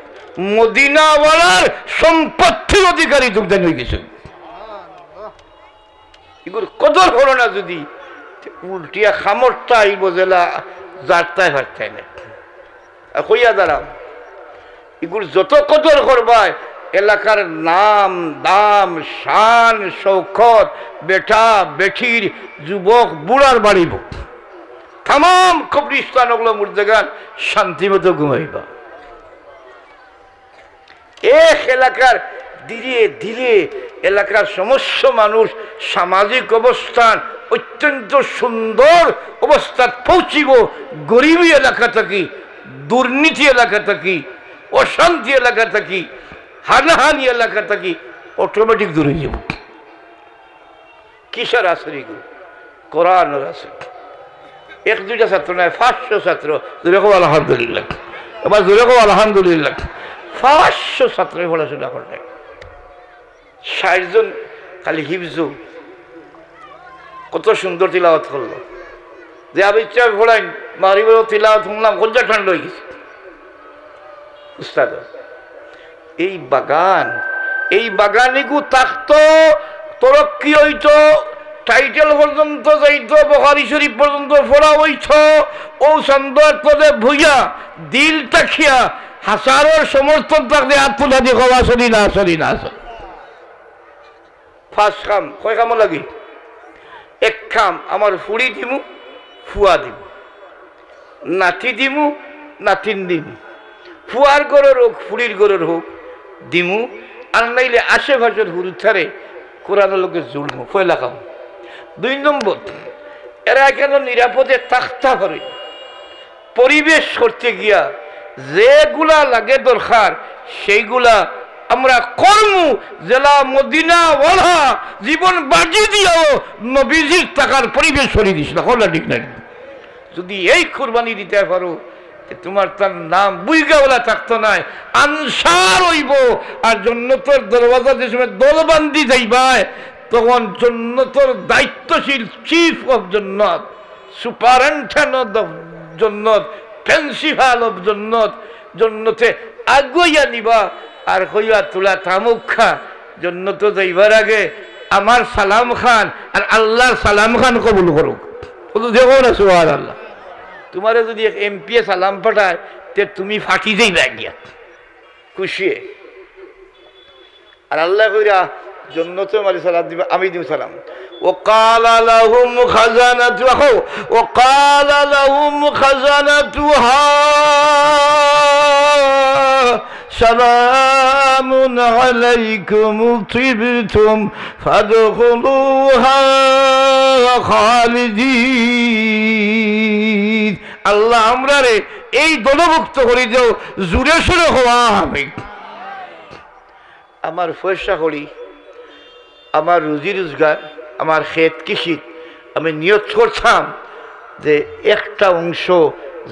মদিনাওয়ালার সম্পত্তির অধিকারী যোগদান হয়ে গেছে এগুলো কদর হলো না যদি উল্টিয়া খামরটা আইব জেলা যারতাই ফারতাই না কইয়া দাঁড়াও এগুলো যত কদর করবাই এলাকার নাম দাম শান শৌকত বেটা বেঠির যুবক বুড়ার বাড়িব তাম কবরিস্তান ওগুলো মুর্দেগান শান্তি মতো ঘুমাইবা এক এলাকার ধীরে ধীরে এলাকার সমস্ত মানুষ সামাজিক অবস্থান অত্যন্ত সুন্দর অবস্থা পৌঁছিব গরিবী এলাকা থাকি দুর্নীতি এলাকা থাকি অশান্তি এলাকা থাকি হানাহানি এলাকা থাকি অটোমেটিক দূরে যাব কিসের আসরি গো কোরআনের আসর এক দুইটা ছাত্র নয় 500 ছাত্র জোরে কো আলহামদুলিল্লাহ এবার জোরে কো আলহামদুলিল্লাহ 500 ছাত্র পড়াশোনা করলেন 60 জন খালি হিফজু কত সুন্দর তিলাওয়াত করলো যে আবিচ্ছা পড়াইন মারিবের তিলাওয়াত শুনলাম কলজা ঠান্ডা হয়ে গেছে উস্তাদ এই বাগানিকু থাকতো তরক্কি হইতো টাইটেল পর্যন্ত যাইতো বুখারী শরীফ পর্যন্ত পড়া হইতো ও সন্দেহ করে ভুইয়া দিল তাকিয়া হাজারোর সমর্থন থাকলে আত্মনা দিয়ে কবা আসলি না আসলি না আসল ফার্স্ট কাম কয় কামও লাগে এক কাম আমার ফুড়ি দিমু ফুয়া দিমু নাতি দিমু নাতিন দিমু ফুয়ার গরের হোক ফুড়ির গরের হোক দিমু আর নাইলে আশেপাশের হুরুথারে কোরআনের লোকে জুড়মু পয়লা কাম 2 নম্বর এরা কেন নিরাপদে থাকতে পারে পরিবেশ করতে গিয়া যেগুলা লাগে দরকার সেইগুলা আমরা কর্ম জেলা মদিনা ওয়ালা জীবন বাজি দিও নবীজির টাকার পরিবেশ সরিয়ে দিস না কোনটা ঠিক নাই যদি এই কুরবানি দিতে পারো তোমার তার নাম বুইগাওয়ালা থাকতো নাই আনসার হইব আর জান্নাতের দরওয়াজা যে সময় দলবান্দি যাইবাই তখন জান্নাতের দায়িত্বশীল চিফ অফ জান্নাত সুপারিনটেন্ডেন্ট অফ জান্নাত প্রিন্সিপাল অফ জান্নাত জান্নাতে আগুইয়া নিবা আর কইয়া তোলা তামুক খা জান্নাত যাইবার আগে আমার সালাম খান আর আল্লাহর সালাম খান কবুল করুক বলো দেখো না সুবহানাল্লাহ তোমারে যদি এক এমপি সালাম পাঠায় তে তুমি ফাঁকি যাইবা গিয়া খুশি আর আল্লাহ কইরা জান্নাতে মারি সালাম দিবা, আমি দিব সালাম। وقال لهم خزنتها وقال لهم خزنتها سلام عليكم طبتم فادخلوها خالدين। আল্লাহ আমরারে এই দলভুক্ত করে দাও, জুড়ে সুরে হওয়া আমি আমার পয়সা করি, আমার রুজি রোজগার, আমার ক্ষেত কৃষি, আমি নিয়ত করতাম যে একটা অংশ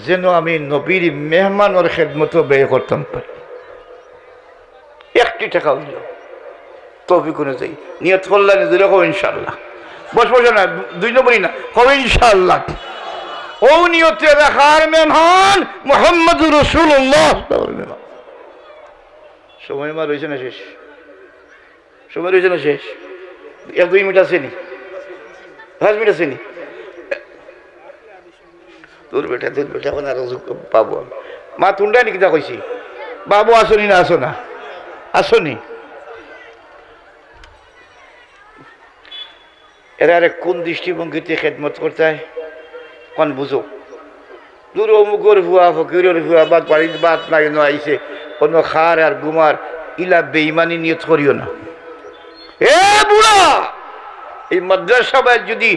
যেন আমি নবীর মেহমানের খেদমতো ব্যয় করতাম পারি। 1 টাকা হইল তৌফিক অনুযায়ী নিয়ত করলেন, দিলে কো ইনশাআল্লাহ। বসবো না 2 নম্বরই না, কবে ইনশাআল্লাহ। ও নিয়তে রাখার মেহমান মুহাম্মদুর রাসূলুল্লাহ। সময় মা রয়েছে না শেষ, সময় রয়েছে না শেষ, 1-2 মিনিট আছে নি, 5 মিনিট আছে নি। তোর বেটা এখন আর পাবো মা তুন্ডা নাকি তা কইছি, বাবু আসনি না, আসো না, আসনি। এরা আরে কোন দৃষ্টিভঙ্গিতে খেদমত করতে হয় কোন বুঝো। দূর অমুকর ভুয়া ফকিরের ভুয়া বাদ বাড়ির বাদ নাই আইছে অন্য খার আর গুমার ইলা বেইমানি নিয়ত করিও না। এ বুড়া, এই মাদ্রাসা যদি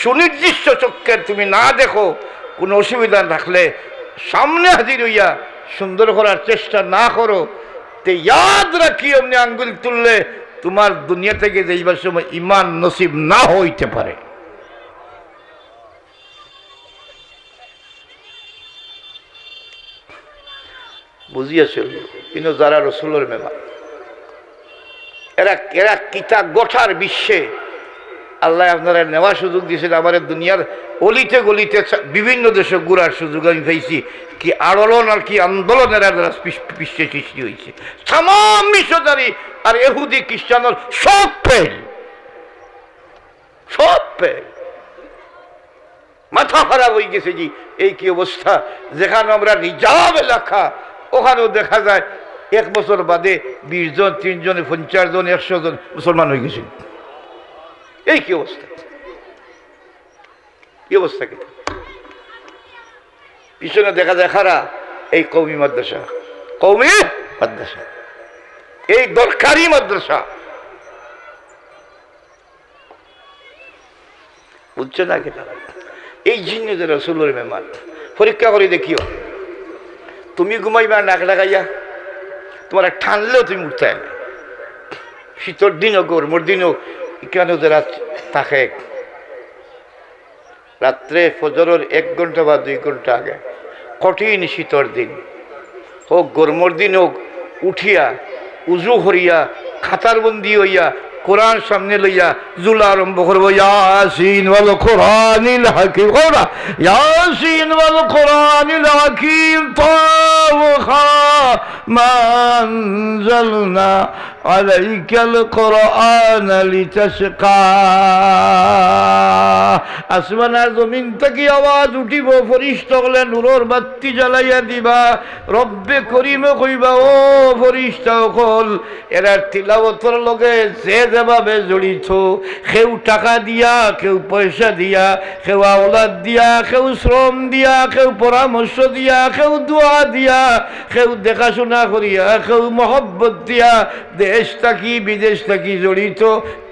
সুনির্দিষ্ট চক্ষে তুমি না দেখো, কোনো অসুবিধা থাকলে সামনে হাজির হইয়া সুন্দর করার চেষ্টা না করো, তে ইয়াদ রাখি অমনি আঙ্গুল তুললে তোমার দুনিয়া থেকে যাইবার সময় ইমান নসিব না হইতে পারে। বুঝিয়াছিল কিন্তু যারা রসুলের মেহমান, এরা কিতাব গোটার বিশ্বে আল্লাহ আপনারা নেওয়ার সুযোগ দিয়েছেন। আমার দুনিয়ার অলিতে গলিতে বিভিন্ন দেশে ঘুরার সুযোগ আমি পেয়েছি। কি আলোড়ন আর কি আন্দোলনের বিশ্বে সৃষ্টি হয়েছে। তামাম মিশনারি আর ইহুদি খ্রিস্টানের সব ফেল, সব ফেল, মাথা খারাপ হয়ে গেছে। জি এই কি অবস্থা, যেখানে আমরা রিজার্ভ এলাকা ওখানেও দেখা যায় 1 বছর বাদে 20 জন, 3 জন, 50 জন, 100 জন মুসলমান হয়ে গেছে। এই কি অবস্থা, কি অবস্থা, কি পিছনে দেখা যায় খারা এই কওমি মাদ্রাসা, কওমি মাদ্রাসা, এই দরকারি মাদ্রাসা, বুঝছে না কেন? এই জিনিস রাসূলের মেহমান। পরীক্ষা করে দেখিও, তুমি ঘুমাইবা নাক লাগাইয়া, তোমার ঠানলেও তুমি উঠতে না। শীতর দিন হোক গরমের দিন হোক, কেন যারা থাকে রাত্রে ফজরের 1 ঘন্টা বা 2 ঘন্টা আগে, কঠিন শীতর দিন হোক গরমের দিন হোক, উঠিয়া উজু করিয়া খাতার বন্দি হইয়া কোরআন সামনে লইয়া জুলা আরম্ভ করবো। ইয়াসিন ওয়াল কোরআনিল হাকিম, ওরা ইয়াসিন ওয়াল কোরআনিল হাকিম তাওহা মা আনজালনা আলাইকাল কোরআন লিতাশকা। আসমান আর জমিন থেকে আওয়াজ উঠিব, ফরিশতা হলে নূরের বাতি জ্বালাইয়া দিবা। রব্বে করিমে কইবা, ও ফরিশতা সকল এরা তিলাওয়াতের লগে যে যেভাবে জড়িত, কেউ টাকা দিয়া, কেউ পয়সা দিয়া, কেউ আওলাদ দিয়া, কেউ শ্রম দিয়া, কেউ পরামর্শ দিয়া, কেউ দোয়া দিয়া, কেউ দেখাশোনা করিয়া, কেউ মহব্বত দিয়া, দেশ থাকি বিদেশ থাকি জড়িত,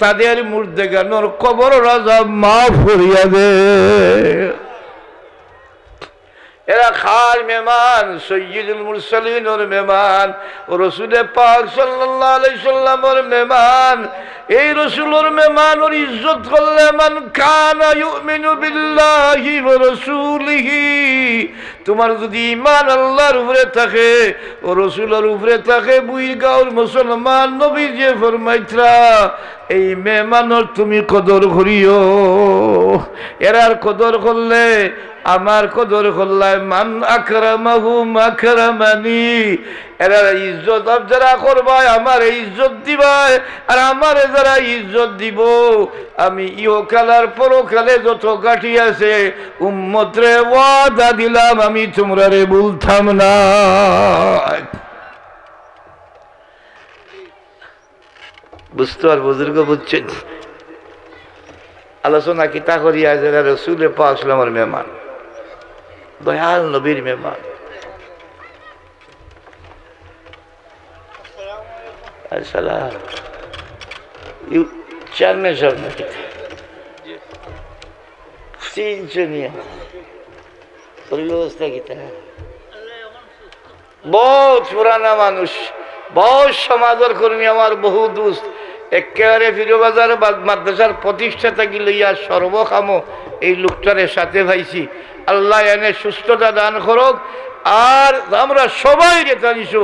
তাদের মুর্দেগানোর কবর রাজা মাফ করিয়া দে। এরা খার মেহমান, সৈয়দুল মুরসালিনের মেহমান, রসুল পাক সাল্লাল্লাহু আলাইহি সাল্লামের মেহমান। এই রসুলের মেহমানের ইজ্জত করলে, মান কানা ইউমিনু বিল্লাহি ওয়া রাসূলিহি, তোমার যদি ঈমান আল্লাহর উপরে থাকে ও রসুলের উপরে থাকে, বুইগাঁওর মুসলমান নবী যে ফরমাইতরা, এই মেহমানের তুমি কদর করিও। এরার কদর করলে আমার কদর করলাই, মান আকরামাহুম আকরামানি। এরা ইজ্জত যারা করবাই আমার ইজ্জত দিবাই, আর আমার যারা ইজ্জত দিব আমি ইহকাল আর পরকালে যত গাঠি আছে উম্মতরে ওয়াদা দিলাম আমি তোমরা রে বলতাম না। বুঝতো আর বুজুর্গ বুঝছেন আলোচনা কিতা করিয়া যারা রসুল পাক সাল্লামের মেহমান, দয়াল নবীর মেহমান। আসসালাম চেয়ারম্যান সাহেব নাকি চিনচনিয়া ব্যবস্থা কিতা, বহুত পুরানা মানুষ, বহুত সমাজের কর্মী, আমার বহু দোস্ত, একেবারে ফিরোবাজার মাদ্রাসার প্রতিষ্ঠাতা কি লইয়া সর্বকাম এই লোকটারে সাথে ভাইছি। আল্লাহ এনে সুস্থতা দান করুক। আর আমরা সবাই যেটা নিছো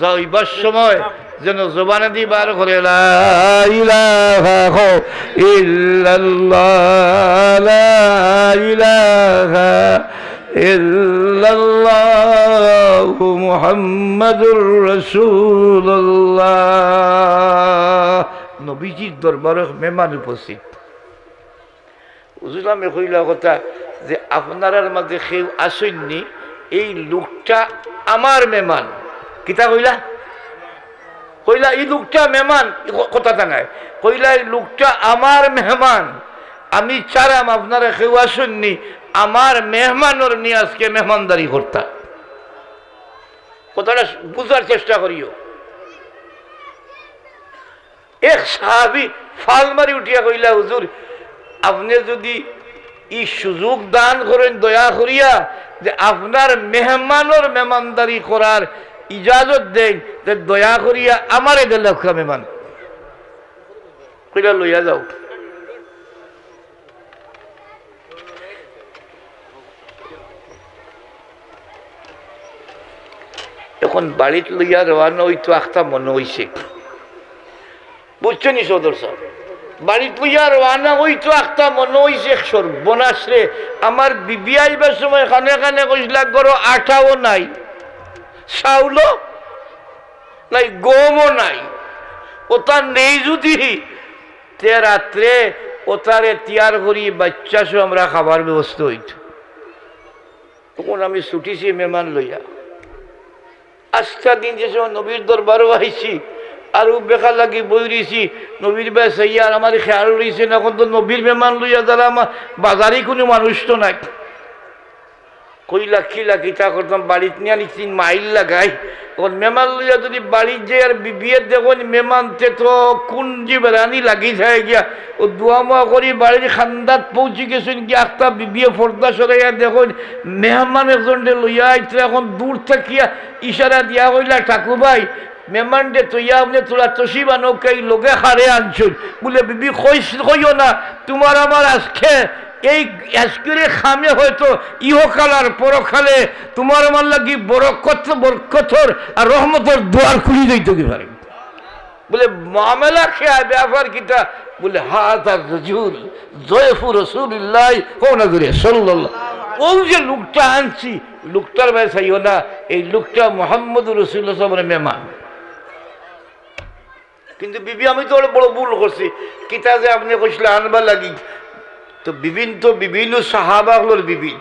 যাইবার সময় যেন জবানে দি বার করে লা ইলাহা ইল্লাল্লাহ, লা ইলাহা ইল্লাল্লাহু মুহাম্মাদুর রাসূলুল্লাহ। নবীজির দরবারে মেহমান উপস্থিত। বুঝলাম কইলা কথা যে আপনার মাঝে কেউ আসেননি, এই লোকটা আমার মেহমান। কিতা কইলা? কইলা এই লোকটা মেহমান, কথাটা নাই। কইলা এই লোকটা আমার মেহমান, আমি চারাম আপনারা কেউ আসেননি, আমার মেহমানের নিয়ে আজকে মেহমানদারি করতাম। কথাটা বুঝার চেষ্টা করিও। এক সাহাবী ফাল মারি উঠিয়া কইলা, হুজুর আপনি যদি এই সুযোগ দান করেন দয়া করিয়া যে আপনার মেহমানের মেহমানদারি করার ইজাজত দেন, যে দয়া করিয়া আমারে দেড় লক্ষ মেহমান কইলা লইয়া যাও। এখন বাড়িত লইয়া রওয়ানা হইতো একটা মনে হইছে, বুঝছো নি সদর সাহেব? বাড়িত লইয়া রওয়ানা হইতো একটা মনে হইছে সর্বনাশ রে। আমার বিবি আইবার সময় খানে খানে কইলা গরো আটাও নাই, চাউলও নাই, গমও নাই, ওটা নেই। যদি তে রাত্রে ওটারে তিয়ার করি বাচ্চা সহ আমরা খাবার ব্যবস্থা হইত। তখন আমি ছুটিছি মেহমান লইয়া। আজটা দিন যে সময় নবীর দরবারও আইছি, আর বেকার লাগি বই রয়েছি, নবীর বে সাইয়ার আমার খেয়াল রয়েছে। এখন তো নবীর মেহমান লইয়া যারা আমার বাজারে কোনো মানুষ তো নাই। কইলা খিলা কিতা করতাম, বাড়িত নিয়ে আনি মাইল লাগাই। এখন মেহমান লইয়া যদি বাড়ির যে আর বিয়ে দেখুন মেহমানতে তো কোন যে বেড়ানি লাগি যায় গিয়া, ও দোয়া মোয়া করি বাড়ির খান্দাত পৌঁছে গেছেন গিয়া একটা বিবিয়ে ফর্দা সরাইয়া দেখুন মেহমান একজনকে লইয়া আইতে। এখন দূর থাকিয়া ইশারা দিয়া কইলা, ঠাকু ভাই মেহমান দে তৈয়া আপনি তোরা তসি বানকে লোকে হারে আনছেন বলে, বিবি কইও না, তোমার আমার আজকে এই আজকের খামে হয়তো ইহকাল আর পরকালে তোমার আমার লাগি বরকতর আর রহমতের দুয়ার খুলি দিত কি পারে। বলে মামলা খেয়া ব্যাপার কিটা? বলে হাজার রজুল জয়ফু রসুল্লাহ কোন সাল্লাল্লাহ। ও যে লোকটা আনছি, লোকটার ভাই চাইও না, এই লোকটা মোহাম্মদ রসুল্লাহ সাল্লামের মেহমান। কিন্তু বিবি আমি তো বড় ভুল করছি। কিতা যে আপনি কইসলে আনবার লাগি, তো বিভিন্ন সাহাবাগুলোর বিবি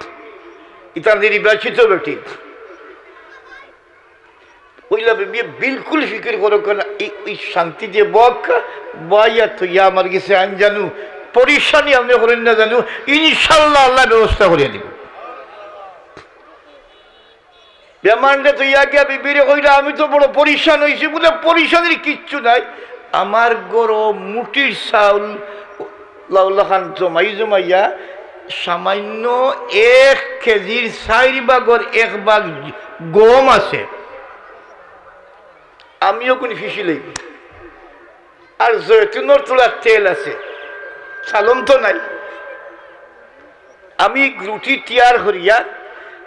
ইতা নির্বাচিত ব্যক্তি ওইলা বিবি বিলকুল ফিকির করো কেন, এই শান্তি যে বয়া তো ইয়া আমার কাছে আন জানু পরিশানি আপনি করেন না জানু, ইনশাল্লাহ আল্লাহ ব্যবস্থা করিয়া দিব। বেমানটা তো ইয়া গিয়া বিবিরে কইলা আমি তো বড় পরিশান হয়েছি। বলে পরিশানের কিচ্ছু নাই, আমার গরো মুটির চাউল লাউলাখান জমাইয়া সামান্য 1 কেজির 4 ভাগের 1 ভাগ গম আছে, আমিও কোন ফিসি লই। আর জৈতুনের তোলার তেল আছে, সালম তো নাই। আমি রুটি তিয়ার করিয়া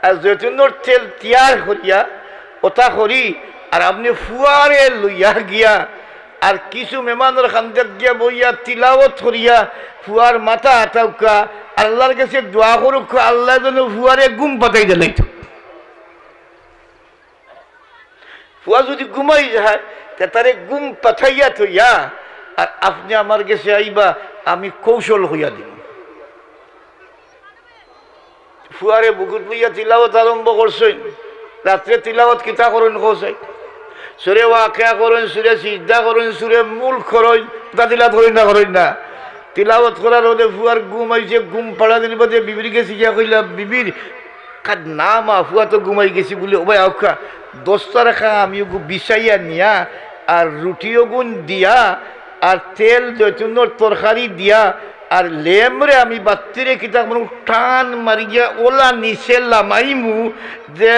আর জৈতুনের তেল তিয়ার করিয়া ওটা করি, আর আপনি ফুয়ারে লইয়া গিয়া আর কিছু মেহমানের খান্দাত গিয়া বইয়া তিলাওয়াত করিয়া ফুয়ার মাথা আটাউকা আল্লাহর কাছে দোয়া করুক, আল্লাহ যেন ফুয়ারে গুম পাতাই দিলাই। ফুয়া যদি ঘুমাই যায় তারে গুম পাঠাইয়া থইয়া আর আপনি আমার কাছে আইবা, আমি কৌশল হইয়া দিব। ফুয়ারে বুকুত লইয়া তিলাওয়াত আরম্ভ করছেন, রাত্রে তিলাওয়াত কিতা করেন কৌশাই সুরে ওয়াকিয়া করেন, সুরে সিজদা করেন, সুরে মুলক করেন, তা তিলাওয়াত করেন না করেন না? তিলাওয়াত করার হলে ফুয়ার ঘুম আইছে, ঘুম পাড়া দিন বাদে বিবির গেছি গিয়া কইলা, বিবির কার না মা ফুয়া তো ঘুমাই গেছি বলে ও ভাই আউকা দোস্তা রাখা আমি বিছাইয়া নিয়া আর রুটিও গুণ দিয়া আর তেল জৈতুনের তরকারি দিয়া আর লেমরে আমি বাত্তিরে কিতা মানে টান মারিয়া ওলা নিচে লামাইমু যে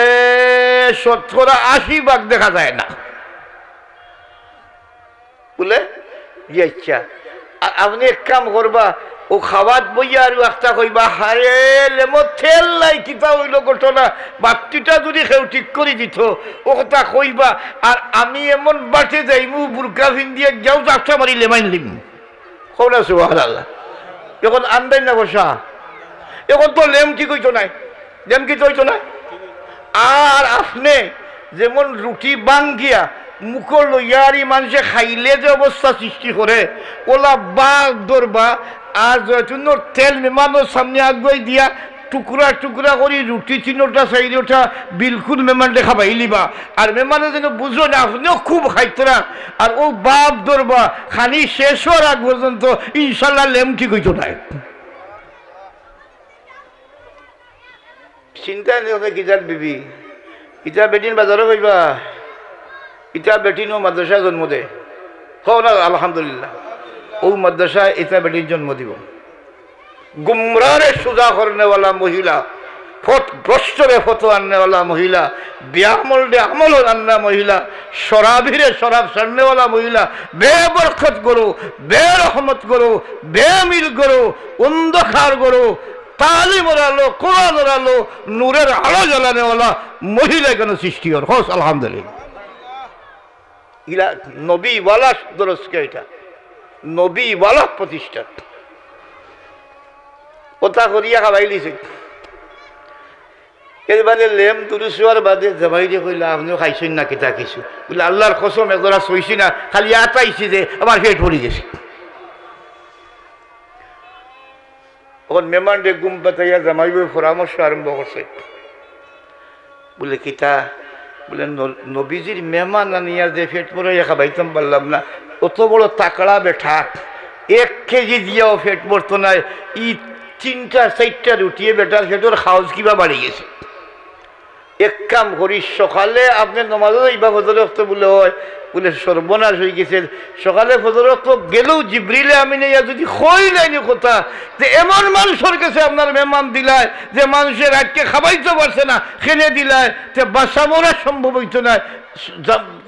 70-80 ভাগ দেখা যায় না বলে ইচ্ছা। আর আপনি এক কাম করবা, ও খাওয়াত বইয়া আর একটা কইবা, হারে লেমো তেল নাই কিতা হইল ঘটনা, বাতিটা যদি কেউ ঠিক করে দিত ও কথা কইবা। আর আমি এমন বাটে যাইমু বুরকা ভিন্দিয়ে যাও চাপটা মারি লেমাইন লিম কৌনা সুবহানাল্লাহ। এখন আন্দাই না বসা, এখন তো লেম ঠিক হইতো নাই, লেম কি হইতো না। আর আপনি যেমন রুটি বাঙ্গিয়া মুখ লইয়ারি মানুষে খাইলে যে অবস্থা সৃষ্টি করে, ওলা বাঘ ধরবা আর জয়তুনের তেল মেহমানের সামনে আগুয়াই দিয়া টুকরা টুকরা করি রুটি 3টা 4টা বিলকুল মেহমান দেখা পাইলিবা। আর মেহমানে যেন বুঝো না আপনিও খুব খাইতরা, আর ও বাপ ধরবা খানি শেষ হওয়ার আগ পর্যন্ত ইনশাল্লাহ লেম ঠিক হইতো নাই। চিন্তা নেই কিতার বিবি, ইটা বেটিন বাজারও কইবা, ইটা বেটিনও মাদ্রাসা জন্ম দে হো না আলহামদুলিল্লাহ। ও মাদ্রাসা ইটা বেটির জন্ম দিব। গুমরারে সুজা করনেওয়ালা মহিলা, ভ্রষ্টরে ফটো আননেওয়ালা মহিলা, বেআমলে আমল আন্না মহিলা, শরাবিরে শরাব সারনেওয়ালা মহিলা, বেবরকত করো, বেরহমত করো, বেমিল করো, অন্ধকার করো, তালিম আলো, কোরআন আলো, নূরের আলো জ্বালানেওয়ালা মহিলা কেন সৃষ্টি হর হস আলহামদুলিল্লাহ। ইলা নবী ওয়ালা দরজকে, এটা নবী ওয়ালা প্রতিষ্ঠান। কথা করিয়া খাবাইলিছে এবারে লেম তুরুসুয়ার বাদে জামাই দিয়ে কইলা, আপনিও খাইছেন না কিতা কিছু বলে, আল্লাহর কসম এগোরা সইছি না, খালি আতাইছি যে আমার পেট ভরি গেছে। তখন মেহমান ডে গুম পাতাইয়া জামাই বই পরামর্শ আরম্ভ করছে, বলে কিতা বলে নবীজির মেহমান আনিয়া যে পেট ভরাইয়া খাবাইতাম পারলাম না, অত বড় তাকড়া বেঠা 1 কেজি দিয়াও পেট ভরতো না, 3টা 4টা রুটিয়ে বেটার পেটের খাওয়াজ কিবা বাড়ি গেছে। এক কাম করি, সকালে আপনি নমাজও ইবা ফজর রক্ত বলে হয় বলে সর্বনাশ হয়ে গেছে। সকালে ফজর রক্ত গেলেও জিব্রিলে আমি নেই যদি খই লাইনি কথা যে এমন মানুষের কাছে আপনার মেহমান দিলায় যে মানুষের আজকে খাবাইতে পারছে না, খেলে দিলায় যে বাসা মরা সম্ভব হইতো না,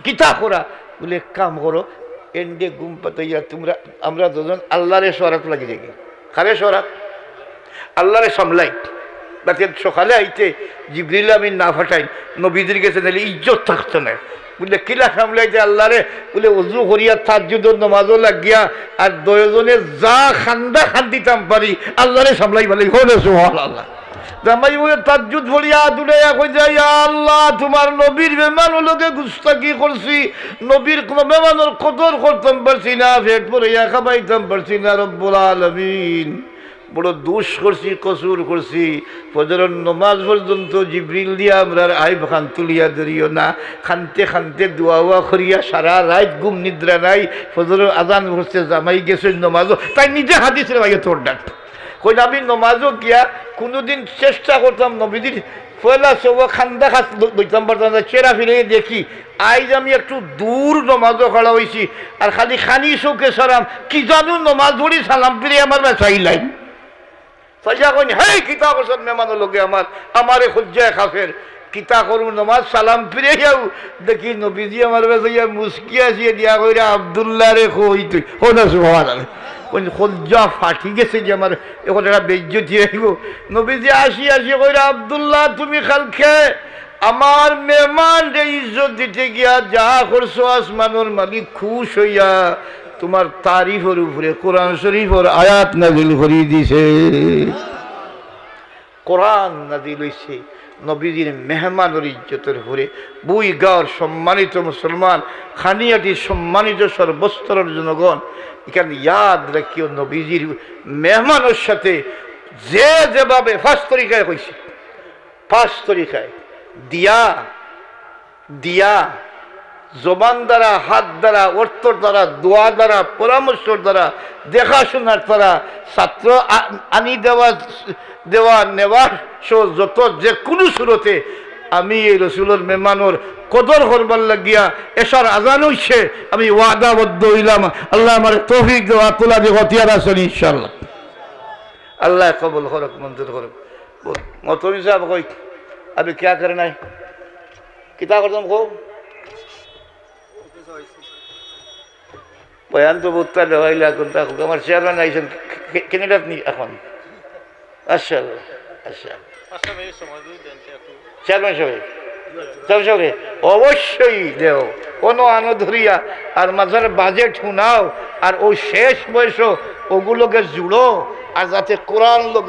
কিতা করা বলে এক কাম করো, এন্ডে গুম পাতাইয়া তোমরা আমরা দুজন আল্লাহরে সরাত লাগি দেখি। খারে সরাত আল্লাহরে সামলাই, বাকি সকালে আইতে জিবরিল আমিন না ফাটাই নবীদের গেছে নাহলে ইজ্জত থাকতো না। বলে কিলা সামলাইতে আল্লাহরে বলে উজু করিয়া তাজ্জুদের নামাজও লাগিয়া আর দুজনে যা খান্দা খান্দিতাম পারি আল্লাহরে সামলাই বলে হলে সুবহানাল্লাহ। জামাই বলে তাজ্জুদ পড়িয়া দুলাইয়া কই যায়, আল্লাহ তোমার নবীর মেহমানগুলোকে গুস্তাকি করছি, নবীর কোন মেহমানের কদর করতাম পারছি না, পেট পড়িয়া খাবাইতাম পারছি না, রব্বুল আলামিন বড় দোষ করছি, কসুর করছি। ফজরের নমাজ পর্যন্ত জিবরিল দিয়া আমরা আইব খান তুলিয়া ধরিও না, খানতে খানতে দোয়া ওয়া করিয়া সারা রাত ঘুম নিদ্রা নাই। ফজরের আজান হচ্ছে জামাই গেছে নমাজও, তাই নিজে হাদিসের ভাইয়া তোর ডাক কই আমি নমাজও গিয়া কোনোদিন চেষ্টা করতাম নবীদের পয়লা সব খান্দা খাস বইতাম পারতাম না, চেরা ফিরে দেখি আইজ আমি একটু দূর নমাজও খাড়া হয়েছি আর খালি খানি চৌকে সরাম কি জানো নমাজ পড়ি সালাম ফিরে আমার বেচাই লাইন সাজা কইন হে কিতা বছর মেহমানের লোকে আমারে খুঁজায় খাফের কিতা করু নমাজ সালাম ফিরে যাও দেখি নবীজি আমার বেচাইয়া মুস্কি আসিয়ে দিয়া কইরা আব্দুল্লাহ রে কই তুই হো না সুবহানাল্লাহ খুঁজা ফাটি গেছে যে আমার এখন একটা বেজ্জতি আইব। নবীজি আসি আসি কইরা আব্দুল্লাহ তুমি খালকে আমার মেহমান রে ইজ্জত দিতে গিয়া যা করছো আসমানের মালিক খুশ হইয়া তোমার তারিফের উপরে কোরআন শরীফের আয়াত নাজিল করে দিছে। কোরআন নাজিল হইছে নবীজির মেহমানের ইজ্জতের উপরে। বুই গাঁর সম্মানিত মুসলমান, খানিয়াটির সম্মানিত সর্বস্তরের জনগণ, এখানে ইয়াদ রাখিও নবীজির মেহমানের সাথে যে যেভাবে 5 তরিকায় কইছে, 5 তরিকায় দিয়া দিয়া জবান দ্বারা, হাত দ্বারা, অর্থর দ্বারা, দোয়া দ্বারা, পরামর্শের দ্বারা, দেখাশোনার দ্বারা, ছাত্র আনি দেওয়া নেওয়া সহ যত যে কোনো সুরতে আমি এই রসুলের মেহমানোর কদর করবার লাগিয়া এসার আজান হইছে আমি ওয়াদাবদ্ধ হইলাম। আল্লাহ আমার তৌফিক দেওয়া তোলা যে হতিয়ার আছেন ইনশাআল্লাহ। আল্লাহ কবুল করুক, মঞ্জুর করুক। মতমি সাহেব কই আমি क्या करना है কিতা করতাম কো বয়ান তো বুঝতে দেওয়াইলা কোনটা আমার চেয়ারম্যান আইছেন কেনেডাত নি এখন। আচ্ছা আচ্ছা চেয়ারম্যান সাহেব অবশ্যই দেও কোনো আনো ধরিয়া আর মাঝার বাজেট শুনাও আর ওই শেষ বয়স ওগুলোকে জুড়ো আর যাতে কোরআন লোক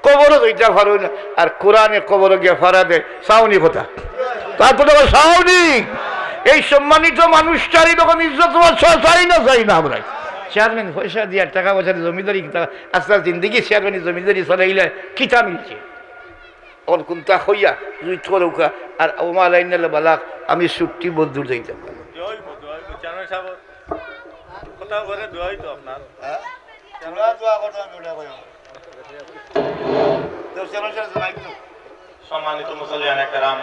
কবরও দিতে পারো না আর কোরআনে কবর গিয়ে ফারা দেয় সাউনি কথা। তারপরে সাউনি এই সম্মানিত মানুষটারই তখন ইজ্জত চাই না আমরা চেয়ারম্যান পয়সা দিয়ে টাকা পয়সা জমিদারি আস্তে আস্তে জিন্দিগি চেয়ারম্যান জমিদারি চলাইলে কিতা মিলছে ওর কোনটা হইয়া জুই থরৌকা আর ওমাল আইনালে বালাক আমি ছুটি বদুর যাইতাম। সম্মানিত মুসলিয়ান একরাম,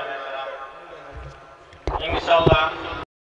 ইনশাআল্লাহ